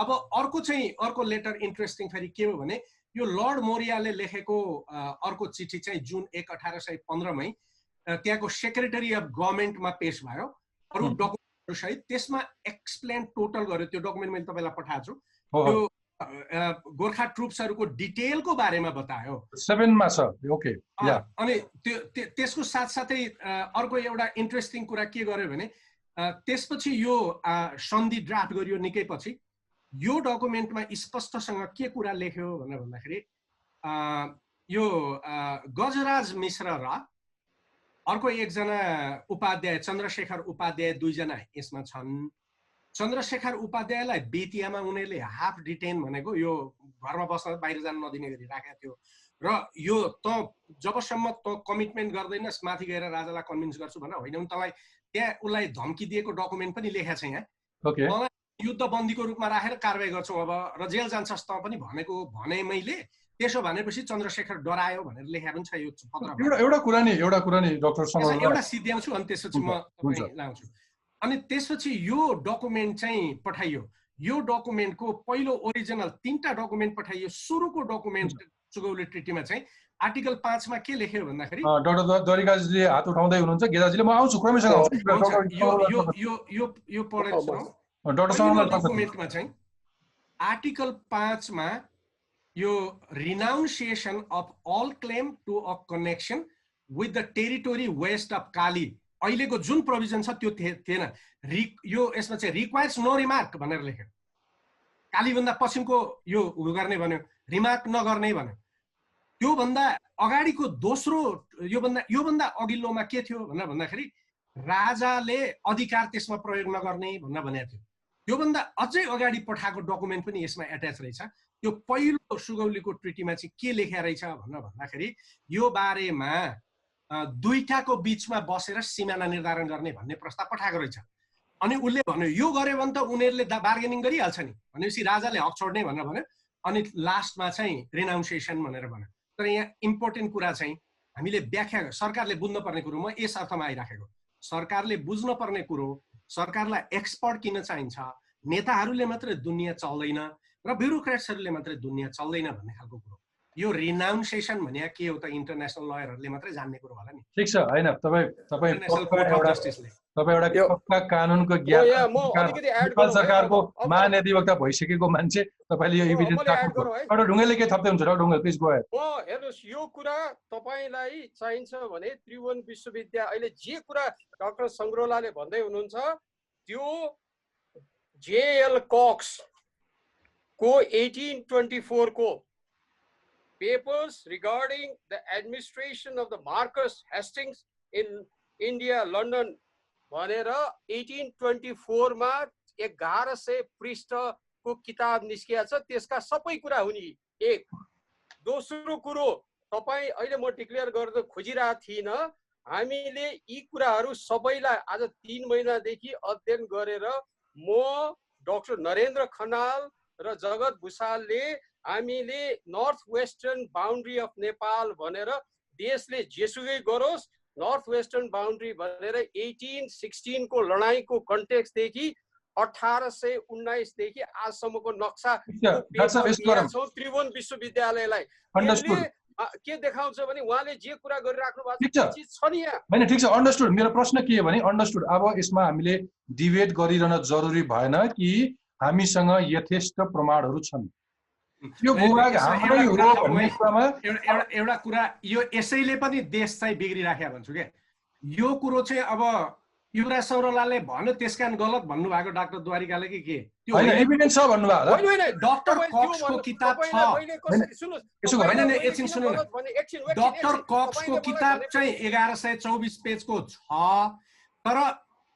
[SPEAKER 3] अब अर्को लेटर इन्ट्रेस्टिङ फेरि के हो भने यो लर्ड मोरियाले लेखेको अर्को चिठी चाहिँ जुन 1 1815 मै त्यहाँको सेक्रेटरी अफ गभर्नमेन्टमा पेश भयो अरु डकुमेन्टहरु सहित। त्यसमा एक्सप्लेन टोटल गर्यो, त्यो डकुमेन्ट मैले तपाईलाई पठाएको छु। त्यो गोर्खा ट्रुप्सहरुको डिटेलको बारेमा बतायो।
[SPEAKER 1] 7 मा छ। ओके या
[SPEAKER 3] अनि त्यसको साथसाथै अर्को एउटा इन्ट्रेस्टिङ कुरा के गर्यो भने त्यसपछि यो सन्धि ड्राफ्ट गरियो निकै पछि। यो डकुमेन्टमा स्पष्टसँग के कुरा लेख्यो भनेर भन्दाखेरि यो गजराज मिश्र र अर्को एकजना उपाध्याय चन्द्रशेखर उपाध्याय दुईजना यसमा छन्। चन्द्रशेखर उपाध्यायलाई बेतियामा उनीहरूले हाफ डिटेन भनेको यो घरमा बस्न बाहिर जान नदिने गरी राखेको थियो र यो त जबसम्म त कमिटमेन्ट गर्दैनस् माथि गएर राजालाई कन्भिन्स गर्छु भनेर होइन, तँलाई त्यहाँ उसलाई धम्की दिएको डकुमेन्ट पनि लेखेको छ यहाँ।
[SPEAKER 1] ओके
[SPEAKER 3] युद्ध बन्दीको रूपमा राखेर कारबाही गर्छौ अब र जेल जान्छस् त पनि भने मैले। त्यसो भनेपछि चन्द्रशेखर डरायो भनेर लेखेको पनि छ यो पत्रमा।
[SPEAKER 1] एउटा कुरा नि डाक्टर सङ्ग्राम
[SPEAKER 3] एउटा सिद्ध्याउँछु अनि त्यसपछि म तपाईँ लाउँछु। अनि त्यसपछि यो डकुमेन्ट चाहिँ पठाइयो। यो डकुमेन्टको पहिलो ओरिजिनल 3टा डकुमेन्ट पठाइयो। सुरुको डकुमेन्ट सुगौली ट्रिटीमा चाहिँ आर्टिकल 5 मा के लेख्यो भन्दाखेरि
[SPEAKER 1] डाक्टर द्वारिकाजीले हात उठाउँदै हुनुहुन्छ, गेदाजीले म आउँछु क्रमशः आउँछु।
[SPEAKER 3] यो पढेको छु
[SPEAKER 1] डाक्टर सङ्ग्राम
[SPEAKER 3] डकुमेन्टमा चाहिँ आर्टिकल 5 मा यो renunciation of all claim to a connection with the territory west of Kali, अहिलेको जुन प्रोभिजन छ त्यो थिएन। यो यसमा चाहिँ रिक्वायर्स नो रिमार्क भनेर लेख्यो। कालीभन्दा पश्चिमको यो गर्ने भन्यो, रिमार्क नगर्ने भन्यो। त्योभन्दा अगाडिको दोस्रो योभन्दा अघिल्लोमा के थियो भनेर भन्दाखेरि राजाले अधिकार त्यसमा प्रयोग नगर्ने भनेर भनेको थियो। त्योभन्दा अझै अगाडि पठाएको डकुमेन्ट पनि यसमा एट्याच रहेछ। त्यो पहिलो सुगौलीको ट्रिटीमा चाहिँ के लेखेको रहेछ भनेर भन्दाखेरि यो बारेमा दुईटाको बीचमा बसेर सिमाना निर्धारण गर्ने भन्ने प्रस्ताव पठाएको रहेछ। अनि उसले भन्यो यो गर्यो भने त उनीहरूले बार्गेनिङ गरिहाल्छ नि भनेपछि राजाले हक छोड्ने भनेर भन्यो। अनि लास्टमा चाहिँ रिनाउन्सिएसन भनेर भन्यो। तर यहाँ इम्पोर्टेन्ट कुरा चाहिँ हामीले व्याख्या सरकारले बुझ्नुपर्ने कुरो म यस अर्थमा आइराखेको, सरकारले बुझ्नुपर्ने कुरो, सरकारलाई एक्सपर्ट किन चाहिन्छ, नेताहरूले मात्रै दुनियाँ चल्दैन र ब्युरोक्रेट्सहरूले मात्रै दुनियाँ चल्दैन भन्ने खालको कुरो। यो रिनाउन्सिएसन भने के हो त इन्टरनेसनल लयरहरूले मात्रै जान्ने कुरो होला नि।
[SPEAKER 1] ठीक छ हैन, तपाईँ एउटा पक्का कानुनको ज्ञान नेपाल सरकारको महाधिवक्ता भइसकेको मान्छे, तपाईले यो एभिडेन्स राख्नु। डाक्टर ढुङ्गेलले के थप्दै हुन्छ? Doctor Dhungel please go ahead.
[SPEAKER 2] हेर्नुस्, यो कुरा तपाईलाई चाहिन्छ भने त्रिभुवन विश्वविद्यालय अहिले जे कुरा डाक्टर संग्रोलाले भन्दै हुनुहुन्छ त्यो जेएल कक्स को 1824 को papers regarding the administration of the Marcus Hastings in India, London भनेर 1824 मा 1100 पृष्ठको किताब निस्किया छ। त्यसका सबै कुरा हुने। एक दोस्रो कुरो तपाई अहिले म डिक्लेयर गर्न खोजिरहेको थिइन, हामीले यी कुराहरू सबैलाई आज 3 महिनादेखि अध्ययन गरेर म डाक्टर नरेन्द्र खनाल र जगत भुसालले हामीले north western boundary of Nepal भनेर देशले जेसुकै गरोस् नर्थ वेस्टर्न बाउन्ड्री भनेर 1816 को लडाईँको कन्टेक्स्ट देखि 1819 देखि आजसम्मको नक्सा त्रिभुवन विश्वविद्यालयलाई के देखाउँछ भने उहाँले जे कुरा गरिराख्नु भएको छ नि यहाँ
[SPEAKER 1] हैन। ठीक छ, अन्डरस्टुड। मेरो प्रश्न के हो भने अन्डरस्टुड, अब यसमा हामीले डिबेट गरिरहन जरुरी भएन कि हामीसँग यथेष्ट प्रमाणहरू छन्। यो भूभाग हाम्रै हो भन्ने कुरामा
[SPEAKER 3] एउटा कुरा यो यसैले पनि देश चाहिँ बिग्रिराखेको भन्छु के। यो कुरो चाहिँ अब युवराज सौरलालले भन्यो त्यसकारण गलत भन्नुभएको डाक्टर द्वारिकाले कि के त्यो
[SPEAKER 1] हैन, एभिडेन्स छ भन्नुभयो होला।
[SPEAKER 2] होइन
[SPEAKER 3] डाक्टर कक्सको किताब छ।
[SPEAKER 2] सुन्नु
[SPEAKER 3] एकछिन सुन्नु न, डाक्टर कक्सको किताब चाहिँ 1124 पेजको छ। तर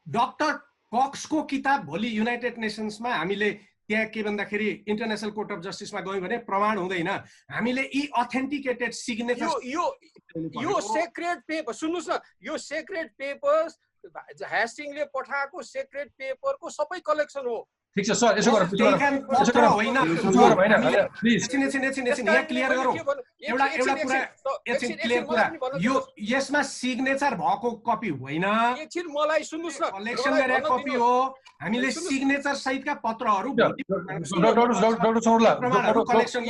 [SPEAKER 3] डाक्टर कक्सको किताब भोलि युनाइटेड नेसन्समा हामीले त्यहाँ के भन्दाखेरि इन्टरनेसनल कोर्ट अफ जस्टिसमा गयौँ भने प्रमाण हुँदैन। हामीले यी अथेन्टिकेटेड सिग्नेचर
[SPEAKER 2] यो सेक्रेट पेपर सुन्नुस् न, यो सेक्रेट पेपर्स ह्यास्टिङले पठाएको सेक्रेट पेपरको सबै कलेक्सन हो।
[SPEAKER 1] ठिक छ सर, यसो गरौँ,
[SPEAKER 3] त्यही कारण पत्र होइन,
[SPEAKER 1] प्लिज
[SPEAKER 3] एकछिन यहाँ क्लियर गरौँ। एउटा कुरा एकछिन क्लियर कुरा, यो यसमा सिग्नेचर भएको कपी होइन,
[SPEAKER 2] एकछिन मलाई सुन्नुस् न,
[SPEAKER 3] कलेक्सन गरेको कपी हो। हामीले सिग्नेचर सहितका पत्रहरू
[SPEAKER 1] डाक्टर सौरला
[SPEAKER 3] कलेक्सन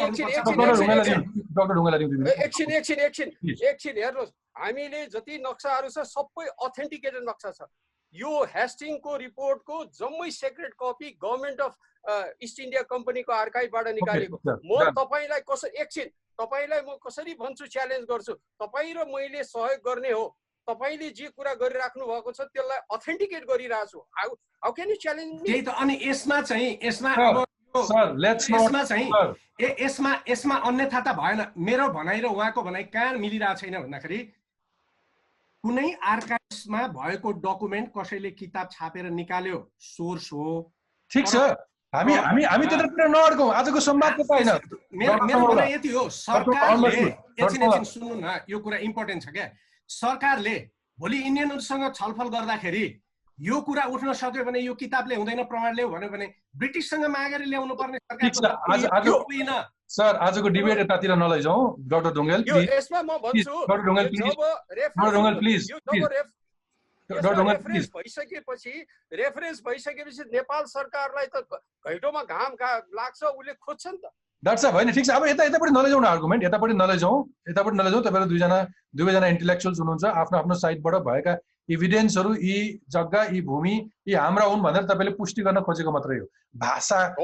[SPEAKER 2] एकछिन हेर्नुहोस्, हामीले जति नक्साहरू छ सबै अथेन्टिकेटेड नक्सा छ। यो हेस्टिङको रिपोर्टको जम्मै secret copy government of East India कम्पनीको आर्काइभबाट निकालेको। म तपाईलाई तपाईलाई म कसरी भन्छु, च्यालेन्ज गर्छु, तपाईँ र मैले सहयोग गर्ने हो। तपाईले जे कुरा गरिराख्नु भएको छ त्यसलाई अथेन्टिकेट गरिरहेको छु। How can you challenge me?
[SPEAKER 3] त्यही त। अनि यसमा अन्यथा त भएन। मेरो भनाइ र उहाँको भनाइ कहाँ मिलिरहेको छैन भन्दाखेरि कुनै आर्काइभ्समा भएको डकुमेन्ट कसैले किताब छापेर निकाल्यो, सोर्स हो,
[SPEAKER 1] ठिक छ। हामी त्यतातिर नअड्कौँ, आजको संवाद त होइन।
[SPEAKER 3] मेरो भनाइ यति हो, सरकारले एकछिन सुन्नु न, यो कुरा इम्पोर्टेन्ट छ क्या। सरकारले भोलि इन्डियनहरूसँग छलफल गर्दाखेरि यो कुरा उठ्न सक्यो भने, यो किताबले हुँदैन प्रमाण ल्याऊ भन्यो भने ब्रिटिससँग मागेर ल्याउनु पर्ने सरकार।
[SPEAKER 1] सर आजको डिबेट यतातिर नलैजाउँ। डाक्टर ढुङ्गेल
[SPEAKER 2] यसमा म भन्छु, रेफरेन्स भइसकेपछि नेपाल सरकारलाई त घैटोमा घाम लाग्छ, उसले खोज्छ नि त।
[SPEAKER 1] डाक्टर साहब होइन, ठिक छ। अब यतापट्टि नलैजाउँ न, आर्गुमेन्ट यतापट्टि नलैजाउँ। तपाईँहरू दुवैजना इन्टेलेक्चुअल्स हुनुहुन्छ, आफ्नो आफ्नो साइडबाट भएका इभिडेन्सहरू, यी जग्गा, यी भूमि, यी हाम्रा हुन् भनेर तपाईँले पुष्टि गर्न खोजेको मात्रै हो। भाषा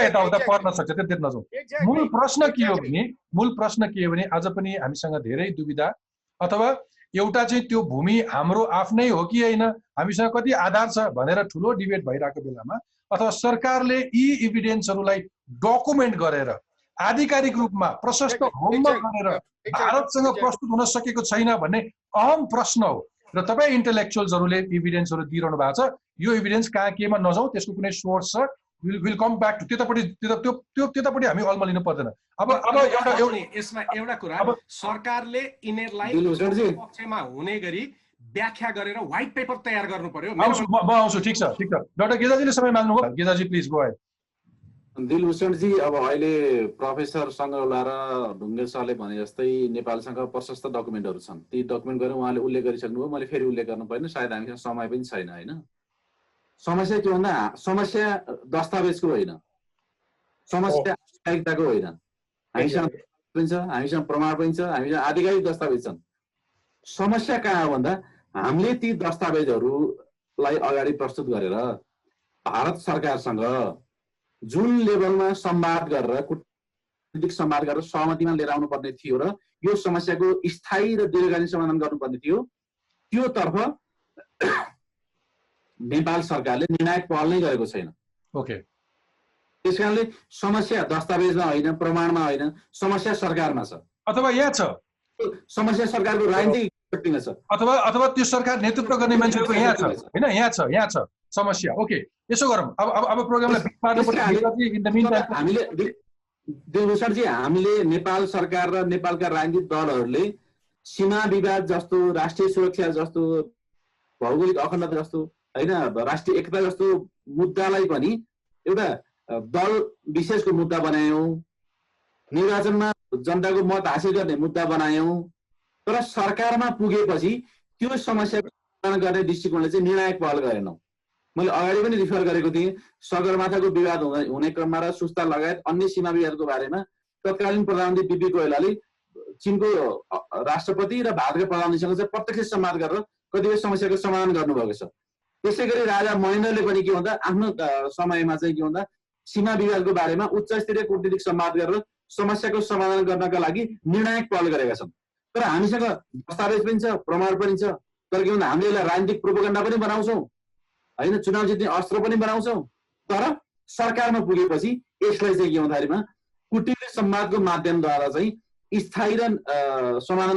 [SPEAKER 1] यताउता पर्न सक्छ, त्यतिर नजाउँ। मूल प्रश्न के हो भने आज पनि हामीसँग धेरै दुविधा, अथवा एउटा चाहिँ त्यो भूमि हाम्रो आफ्नै हो कि होइन, हामीसँग कति आधार छ भनेर ठुलो डिबेट भइरहेको बेलामा, अथवा सरकारले यी इभिडेन्सहरूलाई डकुमेन्ट गरेर आधिकारिक रूपमा प्रशस्त होमवर्क गरेर भारतसँग प्रस्तुत हुन सकेको छैन भन्ने अहम प्रश्न हो। र तपाईँ इन्टेलेक्चुअल्सहरूले इभिडेन्सहरू दिइरहनु भएको छ। यो इभिडेन्स कहाँ केमा नजाउँ, त्यसको कुनै सोर्स छ, विल कम ब्याक टु त्यतापट्टि हामी अल्मलिनु पर्दैन। अब
[SPEAKER 3] यसमा एउटा कुरा, सरकारले यिनीहरूलाई पक्षमा हुने गरी व्याख्या गरेर व्हाइट पेपर तयार गर्नु पर्यो।
[SPEAKER 1] म आउँछु, ठिक छ। डाक्टर गेजाजीले समय माग्नुभयो, गेजाजी प्लिज गो अहेड।
[SPEAKER 4] दिलभूषणजी, अब अहिले प्रोफेसर सङ्गौला र ढुङ्गेल सरले भने जस्तै नेपालसँग प्रशस्त डकुमेन्टहरू छन्। ती डकुमेन्ट गरेर उहाँले उल्लेख गरिसक्नुभयो, मैले फेरि उल्लेख गर्नु पर्दैन, सायद हामीसँग समय पनि छैन होइन। समस्या के भन्दा समस्या दस्तावेजको होइन, समस्या आधिकारिकताको होइन। हामीसँग प्रमाण पनि छ, हामीसँग आधिकारिक दस्तावेज छन्। समस्या कहाँ हो भन्दा हामीले ती दस्तावेजहरूलाई अगाडि प्रस्तुत गरेर भारत सरकारसँग जुन लेभलमा संवाद गरेर, कूटनीतिक संवाद गरेर सहमतिमा लिएर आउनु पर्ने थियो र यो समस्याको स्थायी र दीर्घकालीन समाधान गर्नुपर्ने थियो, त्यो तर्फ नेपाल सरकारले निर्णायक पहल नै गरेको छैन।
[SPEAKER 1] ओके,
[SPEAKER 4] त्यसकारणले समस्या दस्तावेजमा होइन, प्रमाणमा होइन, समस्या सरकारमा छ,
[SPEAKER 1] अथवा यहाँ छ
[SPEAKER 4] समस्या सरकारको राजनीतिक शक्तिमा छ,
[SPEAKER 1] अथवा त्यो सरकार नेतृत्व गर्ने मान्छेको यहाँ छ होइन, यहाँ छ समस्या। ओके, यसो गरौँ। अब प्रोग्रामलाई
[SPEAKER 4] हामीले दिलभूषणजी, हामीले नेपाल सरकार र नेपालका राजनीतिक दलहरूले सीमा विवाद जस्तो, राष्ट्रिय सुरक्षा जस्तो, भौगोलिक अखण्डता जस्तो होइन, राष्ट्रिय एकता जस्तो मुद्दालाई पनि एउटा दल विशेषको मुद्दा बनायौँ, निर्वाचनमा जनताको मत हासिल गर्ने मुद्दा बनायौँ। तर सरकारमा पुगेपछि त्यो समस्याको समाधान गर्ने दृष्टिकोणले चाहिँ निर्णायक पहल गरेनौँ। मैले अगाडि पनि रिफर गरेको थिएँ, सगरमाथाको विवाद हुने क्रममा र सुस्ता लगायत अन्य सीमा विवादको बारेमा तत्कालीन प्रधानमन्त्री बिपी कोइरालाले चीनको राष्ट्रपति र भारतका प्रधानमन्त्रीसँग चाहिँ प्रत्यक्ष संवाद गरेर कतिपय समस्याको समाधान गर्नुभएको छ। त्यसै गरी राजा महेन्द्रले पनि के भन्दा आफ्नो समयमा चाहिँ के भन्दा सीमा विवादको बारेमा उच्च स्तरीय कूटनीतिक संवाद गरेर समस्याको समाधान गर्नका लागि निर्णायक पहल गरेका छन्। तर हामीसँग दस्तावेज पनि छ, प्रमाण पनि छ, तर के भन्दा हामीले यसलाई राजनीतिक प्रोपोगन्डा पनि बनाउँछौँ होइन, चुनाव जित्ने अस्त्र पनि बनाउँछौँ। तर सरकारमा पुगेपछि यसलाई चाहिँ के भन्दाखेरिमा कूटनीतिक संवादको माध्यमद्वारा चाहिँ स्थायी र समाधान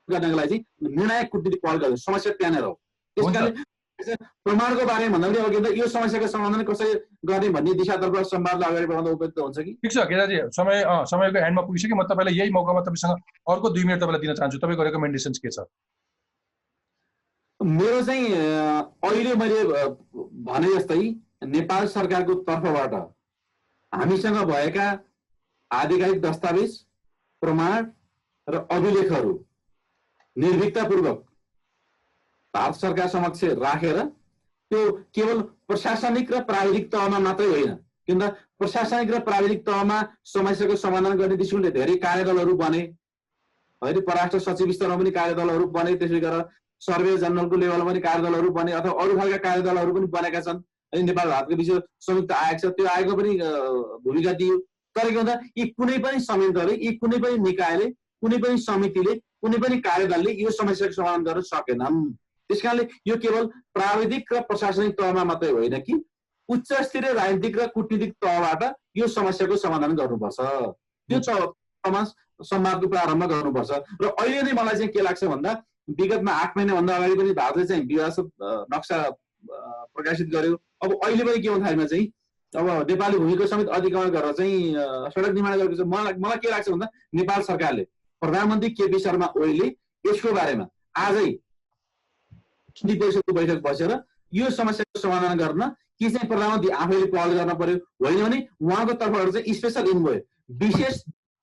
[SPEAKER 4] गर्नका लागि चाहिँ निर्णायक कूटनीतिक पहल गर्छ। समस्या त्यहाँनिर हो। त्यसकारणले प्रमाणको बारेमा भन्दा पनि अब यो समस्याको समाधान कसरी गर्ने भन्ने दिशातर्फ संवादलाई अगाडि बढाउँदा उपयुक्त हुन्छ कि?
[SPEAKER 1] ठिक छ गेजाजी, समयको एन्डमा पुगिसक्यो। म तपाईँलाई यही मौकामा तपाईँसँग अर्को 2 मिनट तपाईँलाई दिन चाहन्छु। तपाईँको रेकमेन्डेसन्स के छ?
[SPEAKER 4] मेरो चाहिँ अहिले मैले भने जस्तै नेपाल सरकारको तर्फबाट हामीसँग भएका आधिकारिक दस्तावेज, प्रमाण र अभिलेखहरू निर्भीकतापूर्वक भारत सरकार समक्ष राखेर त्यो केवल प्रशासनिक र प्राविधिक तहमा मात्रै होइन, किन प्रशासनिक र प्राविधिक तहमा समस्याको समाधान गर्ने दृष्टिकोणले धेरै कार्यदलहरू बने होइन, परराष्ट्र सचिव स्तरमा पनि कार्यदलहरू बने, त्यसै गरेर सर्वे जनरलको लेभलमा पनि कार्यदलहरू बने अथवा अरू खालका कार्यदलहरू पनि बनेका छन्। अनि नेपाल भारतको बीच संयुक्त आयोग छ, त्यो आयोगमा पनि भूमिका दियो। तर के भन्दा यी कुनै पनि संयन्त्रले, यी कुनै पनि निकायले, कुनै पनि समितिले, कुनै पनि कार्यदलले यो समस्याको समाधान गर्न सकेनन्। त्यसकारणले यो केवल प्राविधिक र प्रशासनिक तहमा मात्रै होइन कि उच्च स्तरीय राजनीतिक र कूटनीतिक तहबाट यो समस्याको समाधान गर्नुपर्छ, त्यो संवादको प्रारम्भ गर्नुपर्छ। र अहिले नै मलाई चाहिँ के लाग्छ भन्दा विगतमा 8 महिनाभन्दा अगाडि पनि भारतले चाहिँ विवाद नक्सा प्रकाशित गर्यो। अब अहिले पनि के भन्दाखेरिमा चाहिँ अब नेपाली भूमिको समेत अधिग्रहण गरेर चाहिँ सडक निर्माण गरेको छ। मलाई के लाग्छ भन्दा नेपाल सरकारले, प्रधानमन्त्री केपी शर्मा ओलीले यसको बारेमा आजै मन्त्री परिषदको बैठक बसेर यो समस्याको समाधान गर्न के चाहिँ प्रधानमन्त्री आफैले पहल गर्न पर्यो, होइन भने उहाँको तर्फबाट चाहिँ स्पेसल इन्भोय विशेष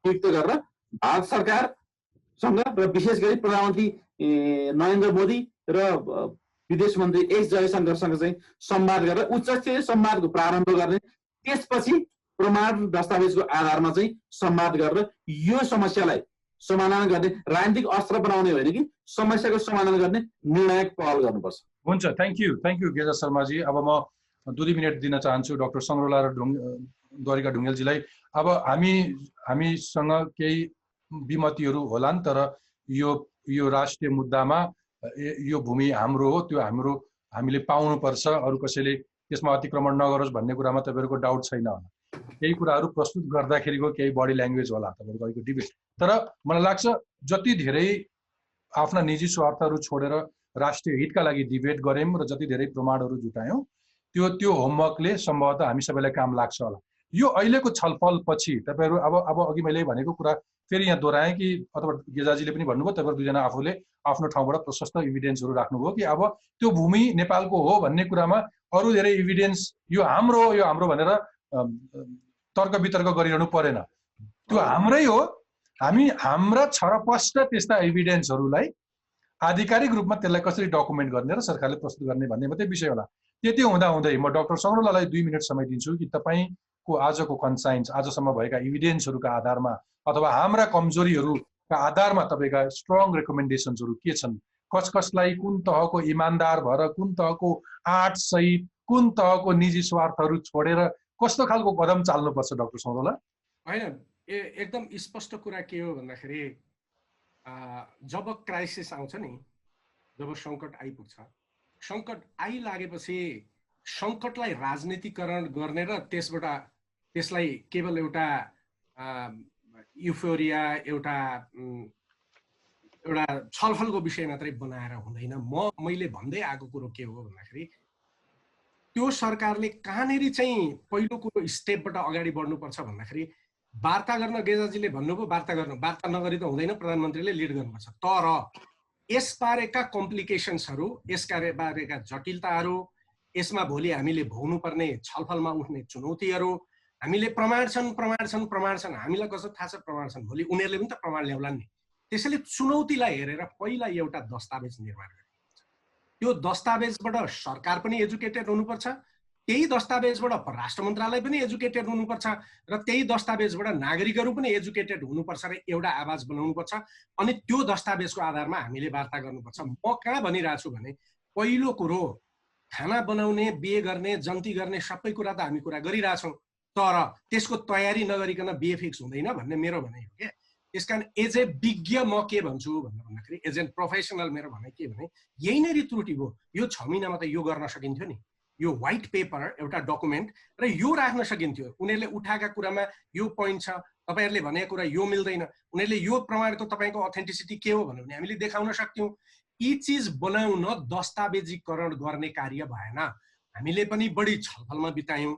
[SPEAKER 4] नियुक्त गरेर भारत सरकारसँग र विशेष गरी प्रधानमन्त्री नरेन्द्र मोदी र विदेश मन्त्री एस जयशंकरसँग चाहिँ संवाद गरेर उच्च स्तरीय संवादको प्रारम्भ गर्ने, त्यसपछि प्रमाण दस्तावेजको आधारमा चाहिँ संवाद गरेर यो समस्यालाई समाधान गर्ने राजनीतिक अस्त्र बनाउने होइन कि समस्याको समाधान गर्ने निर्णायक पहल गर्नुपर्छ।
[SPEAKER 1] हुन्छ, थ्याङ्क यू गेजा शर्माजी। अब म 2 मिनट दिन चाहन्छु डाक्टर सङ्ग्रोला र द्वारिका ढुङ्गेलजीलाई। अब हामीसँग केही विमतिहरू होलान्, तर यो राष्ट्रिय मुद्दामा यो भूमि हाम्रो हो, त्यो हामीले पाउनुपर्छ, अरू कसैले त्यसमा अतिक्रमण नगरोस् भन्ने कुरामा तपाईँहरूको डाउट छैन होला। केही कुराहरू प्रस्तुत गर्दाखेरिको केही बडी ल्याङ्ग्वेज होला तपाईँहरूको अहिलेको डिबेट। तर मलाई लाग्छ जति धेरै आफ्ना निजी स्वार्थहरू छोडेर राष्ट्रिय हितका लागि डिबेट गऱ्यौँ र जति धेरै प्रमाणहरू जुटायौँ त्यो होमवर्कले सम्भवतः हामी सबैलाई काम लाग्छ होला। यो अहिलेको छलफल पछि तपाईँहरू अब अघि मैले भनेको कुरा फेरि यहाँ दोहोऱ्याएँ कि अथवा गेजाजीले पनि भन्नुभयो, तपाईँहरू दुईजना आफूले आफ्नो ठाउँबाट प्रशस्त इभिडेन्सहरू राख्नुभयो कि अब त्यो भूमि नेपालको हो भन्ने कुरामा अरू धेरै इभिडेन्स यो हाम्रो भनेर तर्क वितर्क गरिरहनु परेन। त्यो हाम्रै हो, हामी हाम्रा छरपष्ट त्यस्ता एभिडेन्सहरूलाई आधिकारिक रूपमा त्यसलाई कसरी डकुमेन्ट गर्ने र सरकारले प्रस्तुत गर्ने भन्ने मात्रै विषय होला। त्यति हुँदाहुँदै म डाक्टर सङ्ग्रोलालाई 2 मिनट समय दिन्छु कि तपाईँको आजको कन्साइन्स, आजसम्म भएका इभिडेन्सहरूका आधारमा अथवा हाम्रा कमजोरीहरूका आधारमा तपाईँका स्ट्रङ रेकमेन्डेसन्सहरू के छन्? कसलाई कुन तहको इमान्दार भएर, कुन तहको आर्ट सहित, कुन तहको निजी स्वार्थहरू छोडेर कस्तो खालको कदम चाल्नुपर्छ डाक्टर सङ्ग्रोला?
[SPEAKER 3] होइन, एकदम स्पष्ट कुरा के हो भन्दाखेरि जब क्राइसिस आउँछ नि, जब सङ्कट आइपुग्छ, सङ्कट आइलागेपछि सङ्कटलाई राजनीतिकरण गर्ने र त्यसलाई केवल एउटा युफोरिया, एउटा छलफलको विषय मात्रै बनाएर हुँदैन। मैले भन्दै आएको कुरो के हो भन्दाखेरि त्यो सरकारले कहाँनिर चाहिँ पहिलो कुरो स्टेपबाट अगाडि बढ्नुपर्छ भन्दाखेरि वार्ता गर्न, गेजाजीले भन्नुभयो वार्ता नगरी त हुँदैन, प्रधानमन्त्रीले लिड गर्नुपर्छ। तर यसबारेका कम्प्लिकेसन्सहरू, यसबारेका जटिलताहरू, यसमा भोलि हामीले भोग्नुपर्ने छलफलमा उठ्ने चुनौतीहरू, हामीले प्रमाण छन् हामीलाई कसो थाहा छ प्रमाण छन्, भोलि उनीहरूले पनि त प्रमाण ल्याउलान् नि। त्यसैले चुनौतीलाई हेरेर पहिला एउटा दस्तावेज निर्माण गर्नुपर्छ। त्यो दस्तावेजबाट सरकार पनि एजुकेटेड हुनुपर्छ, त्यही दस्तावेजबाट परराष्ट्र मन्त्रालय पनि एजुकेटेड हुनुपर्छ र त्यही दस्तावेजबाट नागरिकहरू पनि एजुकेटेड हुनुपर्छ र एउटा आवाज बनाउनुपर्छ। अनि त्यो दस्तावेजको आधारमा हामीले वार्ता गर्नुपर्छ। म कहाँ भनिरहेको छु भने पहिलो कुरो खाना बनाउने, बिहे गर्ने, जन्ती गर्ने सबै कुरा त हामी कुरा गरिरहेछौँ, तर त्यसको तयारी नगरिकन बिहे फिक्स हुँदैन भन्ने मेरो भनाइ हो क्या। त्यसकारण एज ए विज्ञ म के भन्छु भन्दाखेरि, एज एन प्रोफेसनल मेरो भनाइ के भने यहीँनेरि त्रुटि भयो। यो 6 महिनामा त यो गर्न सकिन्थ्यो नि, यो व्हाइट पेपर एउटा डकुमेन्ट र यो राख्न सकिन्थ्यो। उनीहरूले उठाएका कुरामा यो पोइन्ट छ, तपाईँहरूले भनेको कुरा यो मिल्दैन, उनीहरूले यो प्रमाणको तपाईँको अथेन्टिसिटी के हो भन्यो भने हामीले देखाउन सक्थ्यौँ। यी चिज बनाउन दस्तावेजीकरण गर्ने कार्य भएन। हामीले पनि बढी छलफलमा बितायौँ,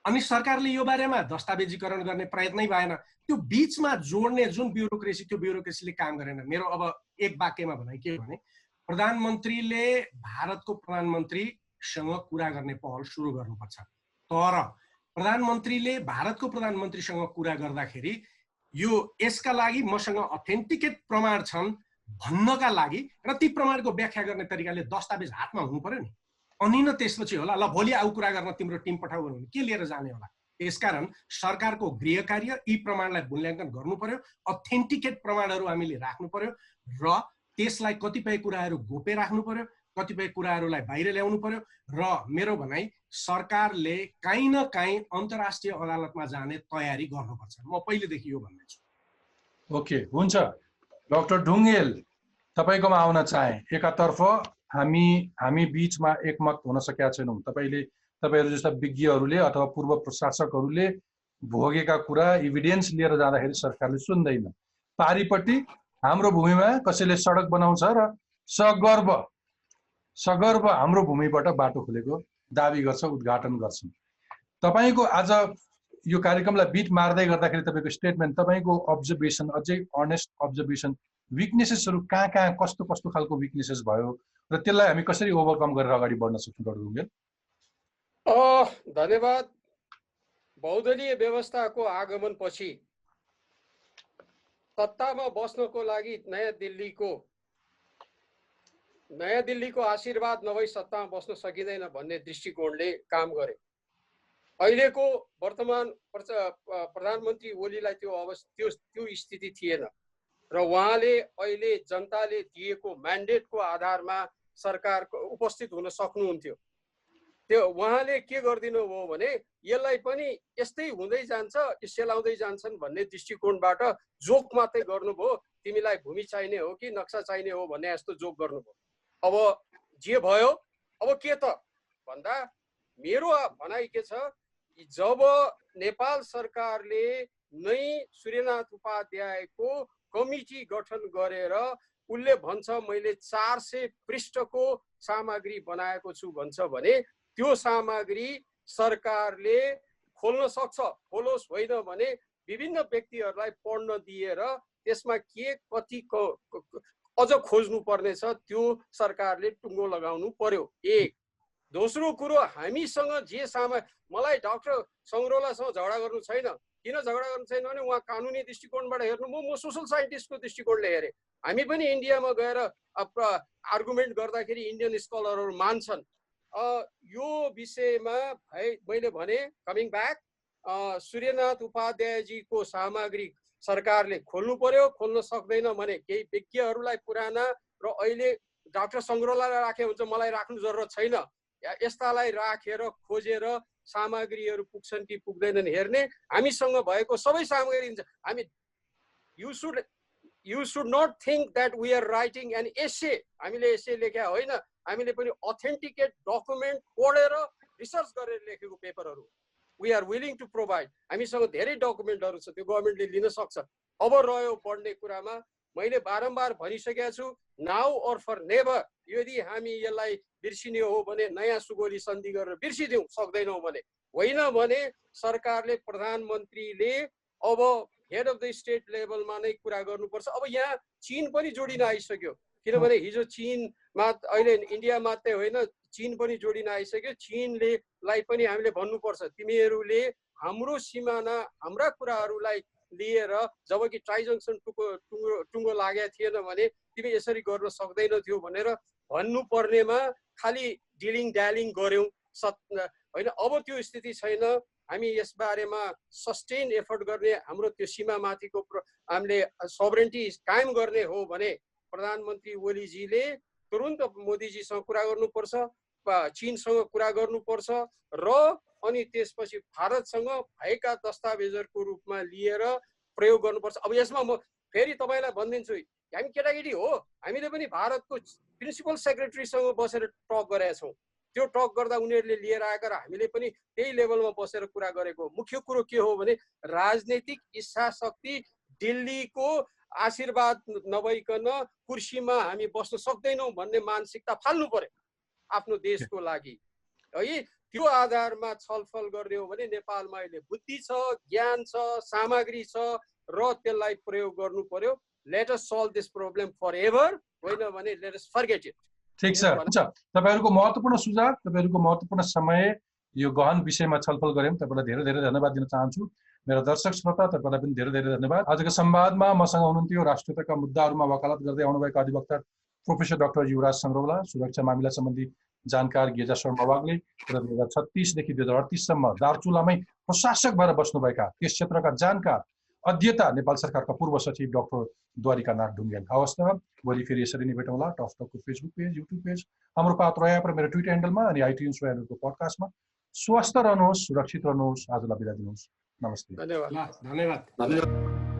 [SPEAKER 3] अनि सरकारले यो बारेमा दस्तावेजीकरण गर्ने प्रयत्नै भएन। त्यो बिचमा जोड्ने जुन ब्युरोक्रेसी, त्यो ब्युरोक्रेसीले काम गरेन। मेरो अब एक वाक्यमा भनाइ के भने भारतको प्रधानमन्त्रीसँग कुरा गर्ने पहल सुरु गर्नुपर्छ। तर प्रधानमन्त्रीले भारतको प्रधानमन्त्रीसँग कुरा गर्दाखेरि यो यसका लागि मसँग अथेन्टिकेट प्रमाण छन् भन्नका लागि र ती प्रमाणको व्याख्या गर्ने तरिकाले दस्तावेज हातमा हुनु पर्यो नि, अनि न त्यसपछि होला ल भोलि आऊ कुरा गर्न तिम्रो टिम पठाऊ भने के लिएर जाने होला। त्यसकारण सरकारको गृह कार्य यी प्रमाणलाई मूल्याङ्कन गर्नु पर्यो, अथेन्टिकेट प्रमाणहरू हामीले राख्नु पर्यो र त्यसलाई कतिपय कुराहरू गोप्य राख्नु पर्यो, कतिपय कुराहरूलाई बाहिर ल्याउनु पर्यो र मेरो भनाइ सरकारले काहीँ न काहीँ अन्तर्राष्ट्रिय अदालतमा जाने तयारी गर्नुपर्छ। म पहिलेदेखि यो भन्दैछु।
[SPEAKER 1] ओके, हुन्छ। डाक्टर ढुङ्गेल, तपाईँकोमा आउन चाहे। एकातर्फ हामी बीचमा एकमत हुन सकेका छैनौँ। तपाईँहरू जस्ता विज्ञहरूले अथवा पूर्व प्रशासकहरूले भोगेका कुरा इभिडेन्स लिएर जाँदाखेरि सरकारले सुन्दैन। पारिपट्टि हाम्रो भूमिमा कसैले सडक बनाउँछ र सगर्व हाम्रो भूमिबाट बाटो खोलेको दाबी गर्छ, उद्घाटन गर्छन्। तपाईँको आज यो कार्यक्रमलाई बिट मार्दै गर्दाखेरि तपाईँको स्टेटमेन्ट, तपाईँको अब्जर्भेसन, अझै अनेस्ट अब्जर्भेसन, विकनेसेसहरू कहाँ कस्तो खालको विकनेसेस भयो र त्यसलाई हामी कसरी ओभरकम गरेर अगाडि बढ्न सक्छौँ? डाक्टर ढुङ्गेल।
[SPEAKER 2] धन्यवाद। बहुदलीय व्यवस्थाको आगमनपछि सत्तामा बस्नको लागि नयाँ दिल्लीको आशीर्वाद नभई सत्तामा बस्न सकिँदैन भन्ने दृष्टिकोणले काम गरे। अहिलेको वर्तमान प्रधानमन्त्री ओलीलाई त्यो स्थिति थिएन र उहाँले अहिले जनताले दिएको म्यान्डेटको आधारमा सरकारको उपस्थित हुन सक्नुहुन्थ्यो। त्यो उहाँले के गरिदिनु भयो भने यसलाई पनि यस्तै हुँदै जान्छ, सेलाउँदै जान्छन् भन्ने दृष्टिकोणबाट जोक मात्रै गर्नुभयो। तिमीलाई भूमि चाहिने हो कि नक्सा चाहिने हो भन्ने यस्तो जोक गर्नुभयो। अब जे भयो, अब के त भन्दा मेरो भनाइ के छ, जब नेपाल सरकारले नै सूर्यनाथ उपाध्यायको कमिटी गठन गरेर उसले भन्छ मैले 400 पृष्ठको सामग्री बनाएको छु भन्छ भने त्यो सामग्री सरकारले खोल्न सक्छ, खोलोस्, होइन भने विभिन्न व्यक्तिहरूलाई पढ्न दिएर त्यसमा के कतिको अझ खोज्नु पर्नेछ त्यो सरकारले टुङ्गो लगाउनु पर्यो। एक। दोस्रो कुरो, हामीसँग जे मलाई डाक्टर सङ्ग्रौलासँग झगडा गर्नु छैन। किन झगडा गर्नु छैन भने उहाँ कानुनी दृष्टिकोणबाट हेर्नु, म सोसल साइन्टिस्टको दृष्टिकोणले हेरेँ। हामी पनि इन्डियामा गएर आर्गुमेन्ट गर्दाखेरि इन्डियन स्कलरहरू मान्छन्। यो विषयमा मैले भने कमिङ ब्याक, सूर्यनाथ उपाध्यायजीको सामग्री सरकारले खोल्नु पर्यो। खोल्न सक्दैन भने केही विज्ञहरूलाई पुराना र अहिले डाक्टर सङ्ग्रौलालाई राखे हुन्छ, मलाई राख्नु जरुरत छैन। यस्तालाई राखेर खोजेर सामग्रीहरू पुग्छन् कि पुग्दैनन् हेर्ने। हामीसँग भएको सबै सामग्री दिन्छ। हामी you should not think that we are writing an essay. हामीले एसे लेख्या होइन, हामीले पनि अथेन्टिकेट डकुमेन्ट पढेर रिसर्च गरेर लेखेको पेपरहरू we are willing to provide. हामीसँग धेरै डकुमेन्टहरू छ, त्यो गभर्मेन्टले लिन सक्छ। अब रह्यो बढ्ने कुरामा, मैले बारम्बार भनिसकेको छु, नाउ अर फर नेभर। यदि हामी यसलाई बिर्सिने हो भने नयाँ सुगोली सन्धि गरेर बिर्सिदिउँ, सक्दैनौँ भने होइन भने सरकारले, प्रधानमन्त्रीले अब हेड अफ द स्टेट लेभलमा नै कुरा गर्नुपर्छ। अब यहाँ चीन पनि जोडिन आइसक्यो, किनभने हिजो चीनमा अहिले इन्डिया मात्रै होइन चीन पनि जोडिन आइसक्यो। चीनलाई पनि हामीले भन्नुपर्छ, तिमीहरूले हाम्रो सिमाना हाम्रा कुराहरूलाई लिएर जबकि ट्राइजङ्सन टुङ्गो लागेको थिएन भने तिमी यसरी गर्न सक्दैनथ्यौ भनेर भन्नुपर्नेमा खालि डिलिङ डालिङ गऱ्यौँ होइन। अब त्यो स्थिति छैन। हामी यस बारेमा सस्टेन एफर्ट गर्ने, हाम्रो त्यो सीमामाथिको हामीले सोभरेन्टी कायम गर्ने हो भने प्रधानमन्त्री ओलीजीले तुरुन्त मोदीजीसँग कुरा गर्नुपर्छ, चीनसँग कुरा गर्नुपर्छ र अनि त्यसपछि भारतसँग भएका दस्तावेजहरूको रूपमा लिएर प्रयोग गर्नुपर्छ। अब यसमा म फेरि तपाईँलाई भनिदिन्छु, हामी केटाकेटी हो, हामीले पनि भारतको प्रिन्सिपल सेक्रेटरीसँग बसेर टक गरेका छौँ। त्यो टक गर्दा उनीहरूले लिएर आएका र हामीले पनि त्यही लेभलमा बसेर कुरा गरेको। मुख्य कुरो के हो भने राजनैतिक इच्छा शक्ति, दिल्लीको आशीर्वाद नभइकन कुर्सीमा हामी बस्न सक्दैनौँ भन्ने मानसिकता फाल्नु पर्यो आफ्नो देशको लागि है। त्यो आधारमा छलफल गर्ने हो भने नेपालमा अहिले बुद्धि छ, ज्ञान छ, सामग्री छ र त्यसलाई प्रयोग गर्नु पर्यो। Let us solve this problem for ever, होइन भने लेट अस फर्गेट इट।
[SPEAKER 1] ठिक छ, हुन्छ। तपाईँहरूको महत्त्वपूर्ण सुझाव, तपाईँहरूको महत्त्वपूर्ण समय यो गहन विषयमा छलफल गऱ्यौँ। तपाईँलाई धेरै धेरै धन्यवाद दिन चाहन्छु। मेरा दर्शक श्रोता तपाईँलाई पनि धेरै धेरै धन्यवाद। आजको संवादमा मसँग हुनुहुन्थ्यो राष्ट्रियताका मुद्दाहरूमा वकालत गर्दै आउनुभएका अधिवक्ता प्रोफेसर डाक्टर युवराज सङ्ग्रौला, सुरक्षा मामिला सम्बन्धी जानकार गेजा शर्मा वाग्ले र 2036 देखि 2038 सम्म दार्चुलामै प्रशासक भएर बस्नुभएका त्यस क्षेत्रका जानकार अध्येता नेपाल सरकारका पूर्व सचिव डाक्टर द्वारिकानाथ ढुङ्गेल। हवस् त, भोलि फेरि यसरी नै भेटौँला। टफ टकको फेसबुक पेज, युट्युब पेज, हाम्रो पात्र एप र मेरो ट्विटर ह्यान्डलमा अनि आइट्युन्स र ह्यान्डलको पडकास्टमा। स्वस्थ रहनुहोस्, सुरक्षित रहनुहोस्। आजलाई बिदा दिनुहोस्। नमस्ते।
[SPEAKER 2] धन्यवाद।
[SPEAKER 3] धन्यवाद।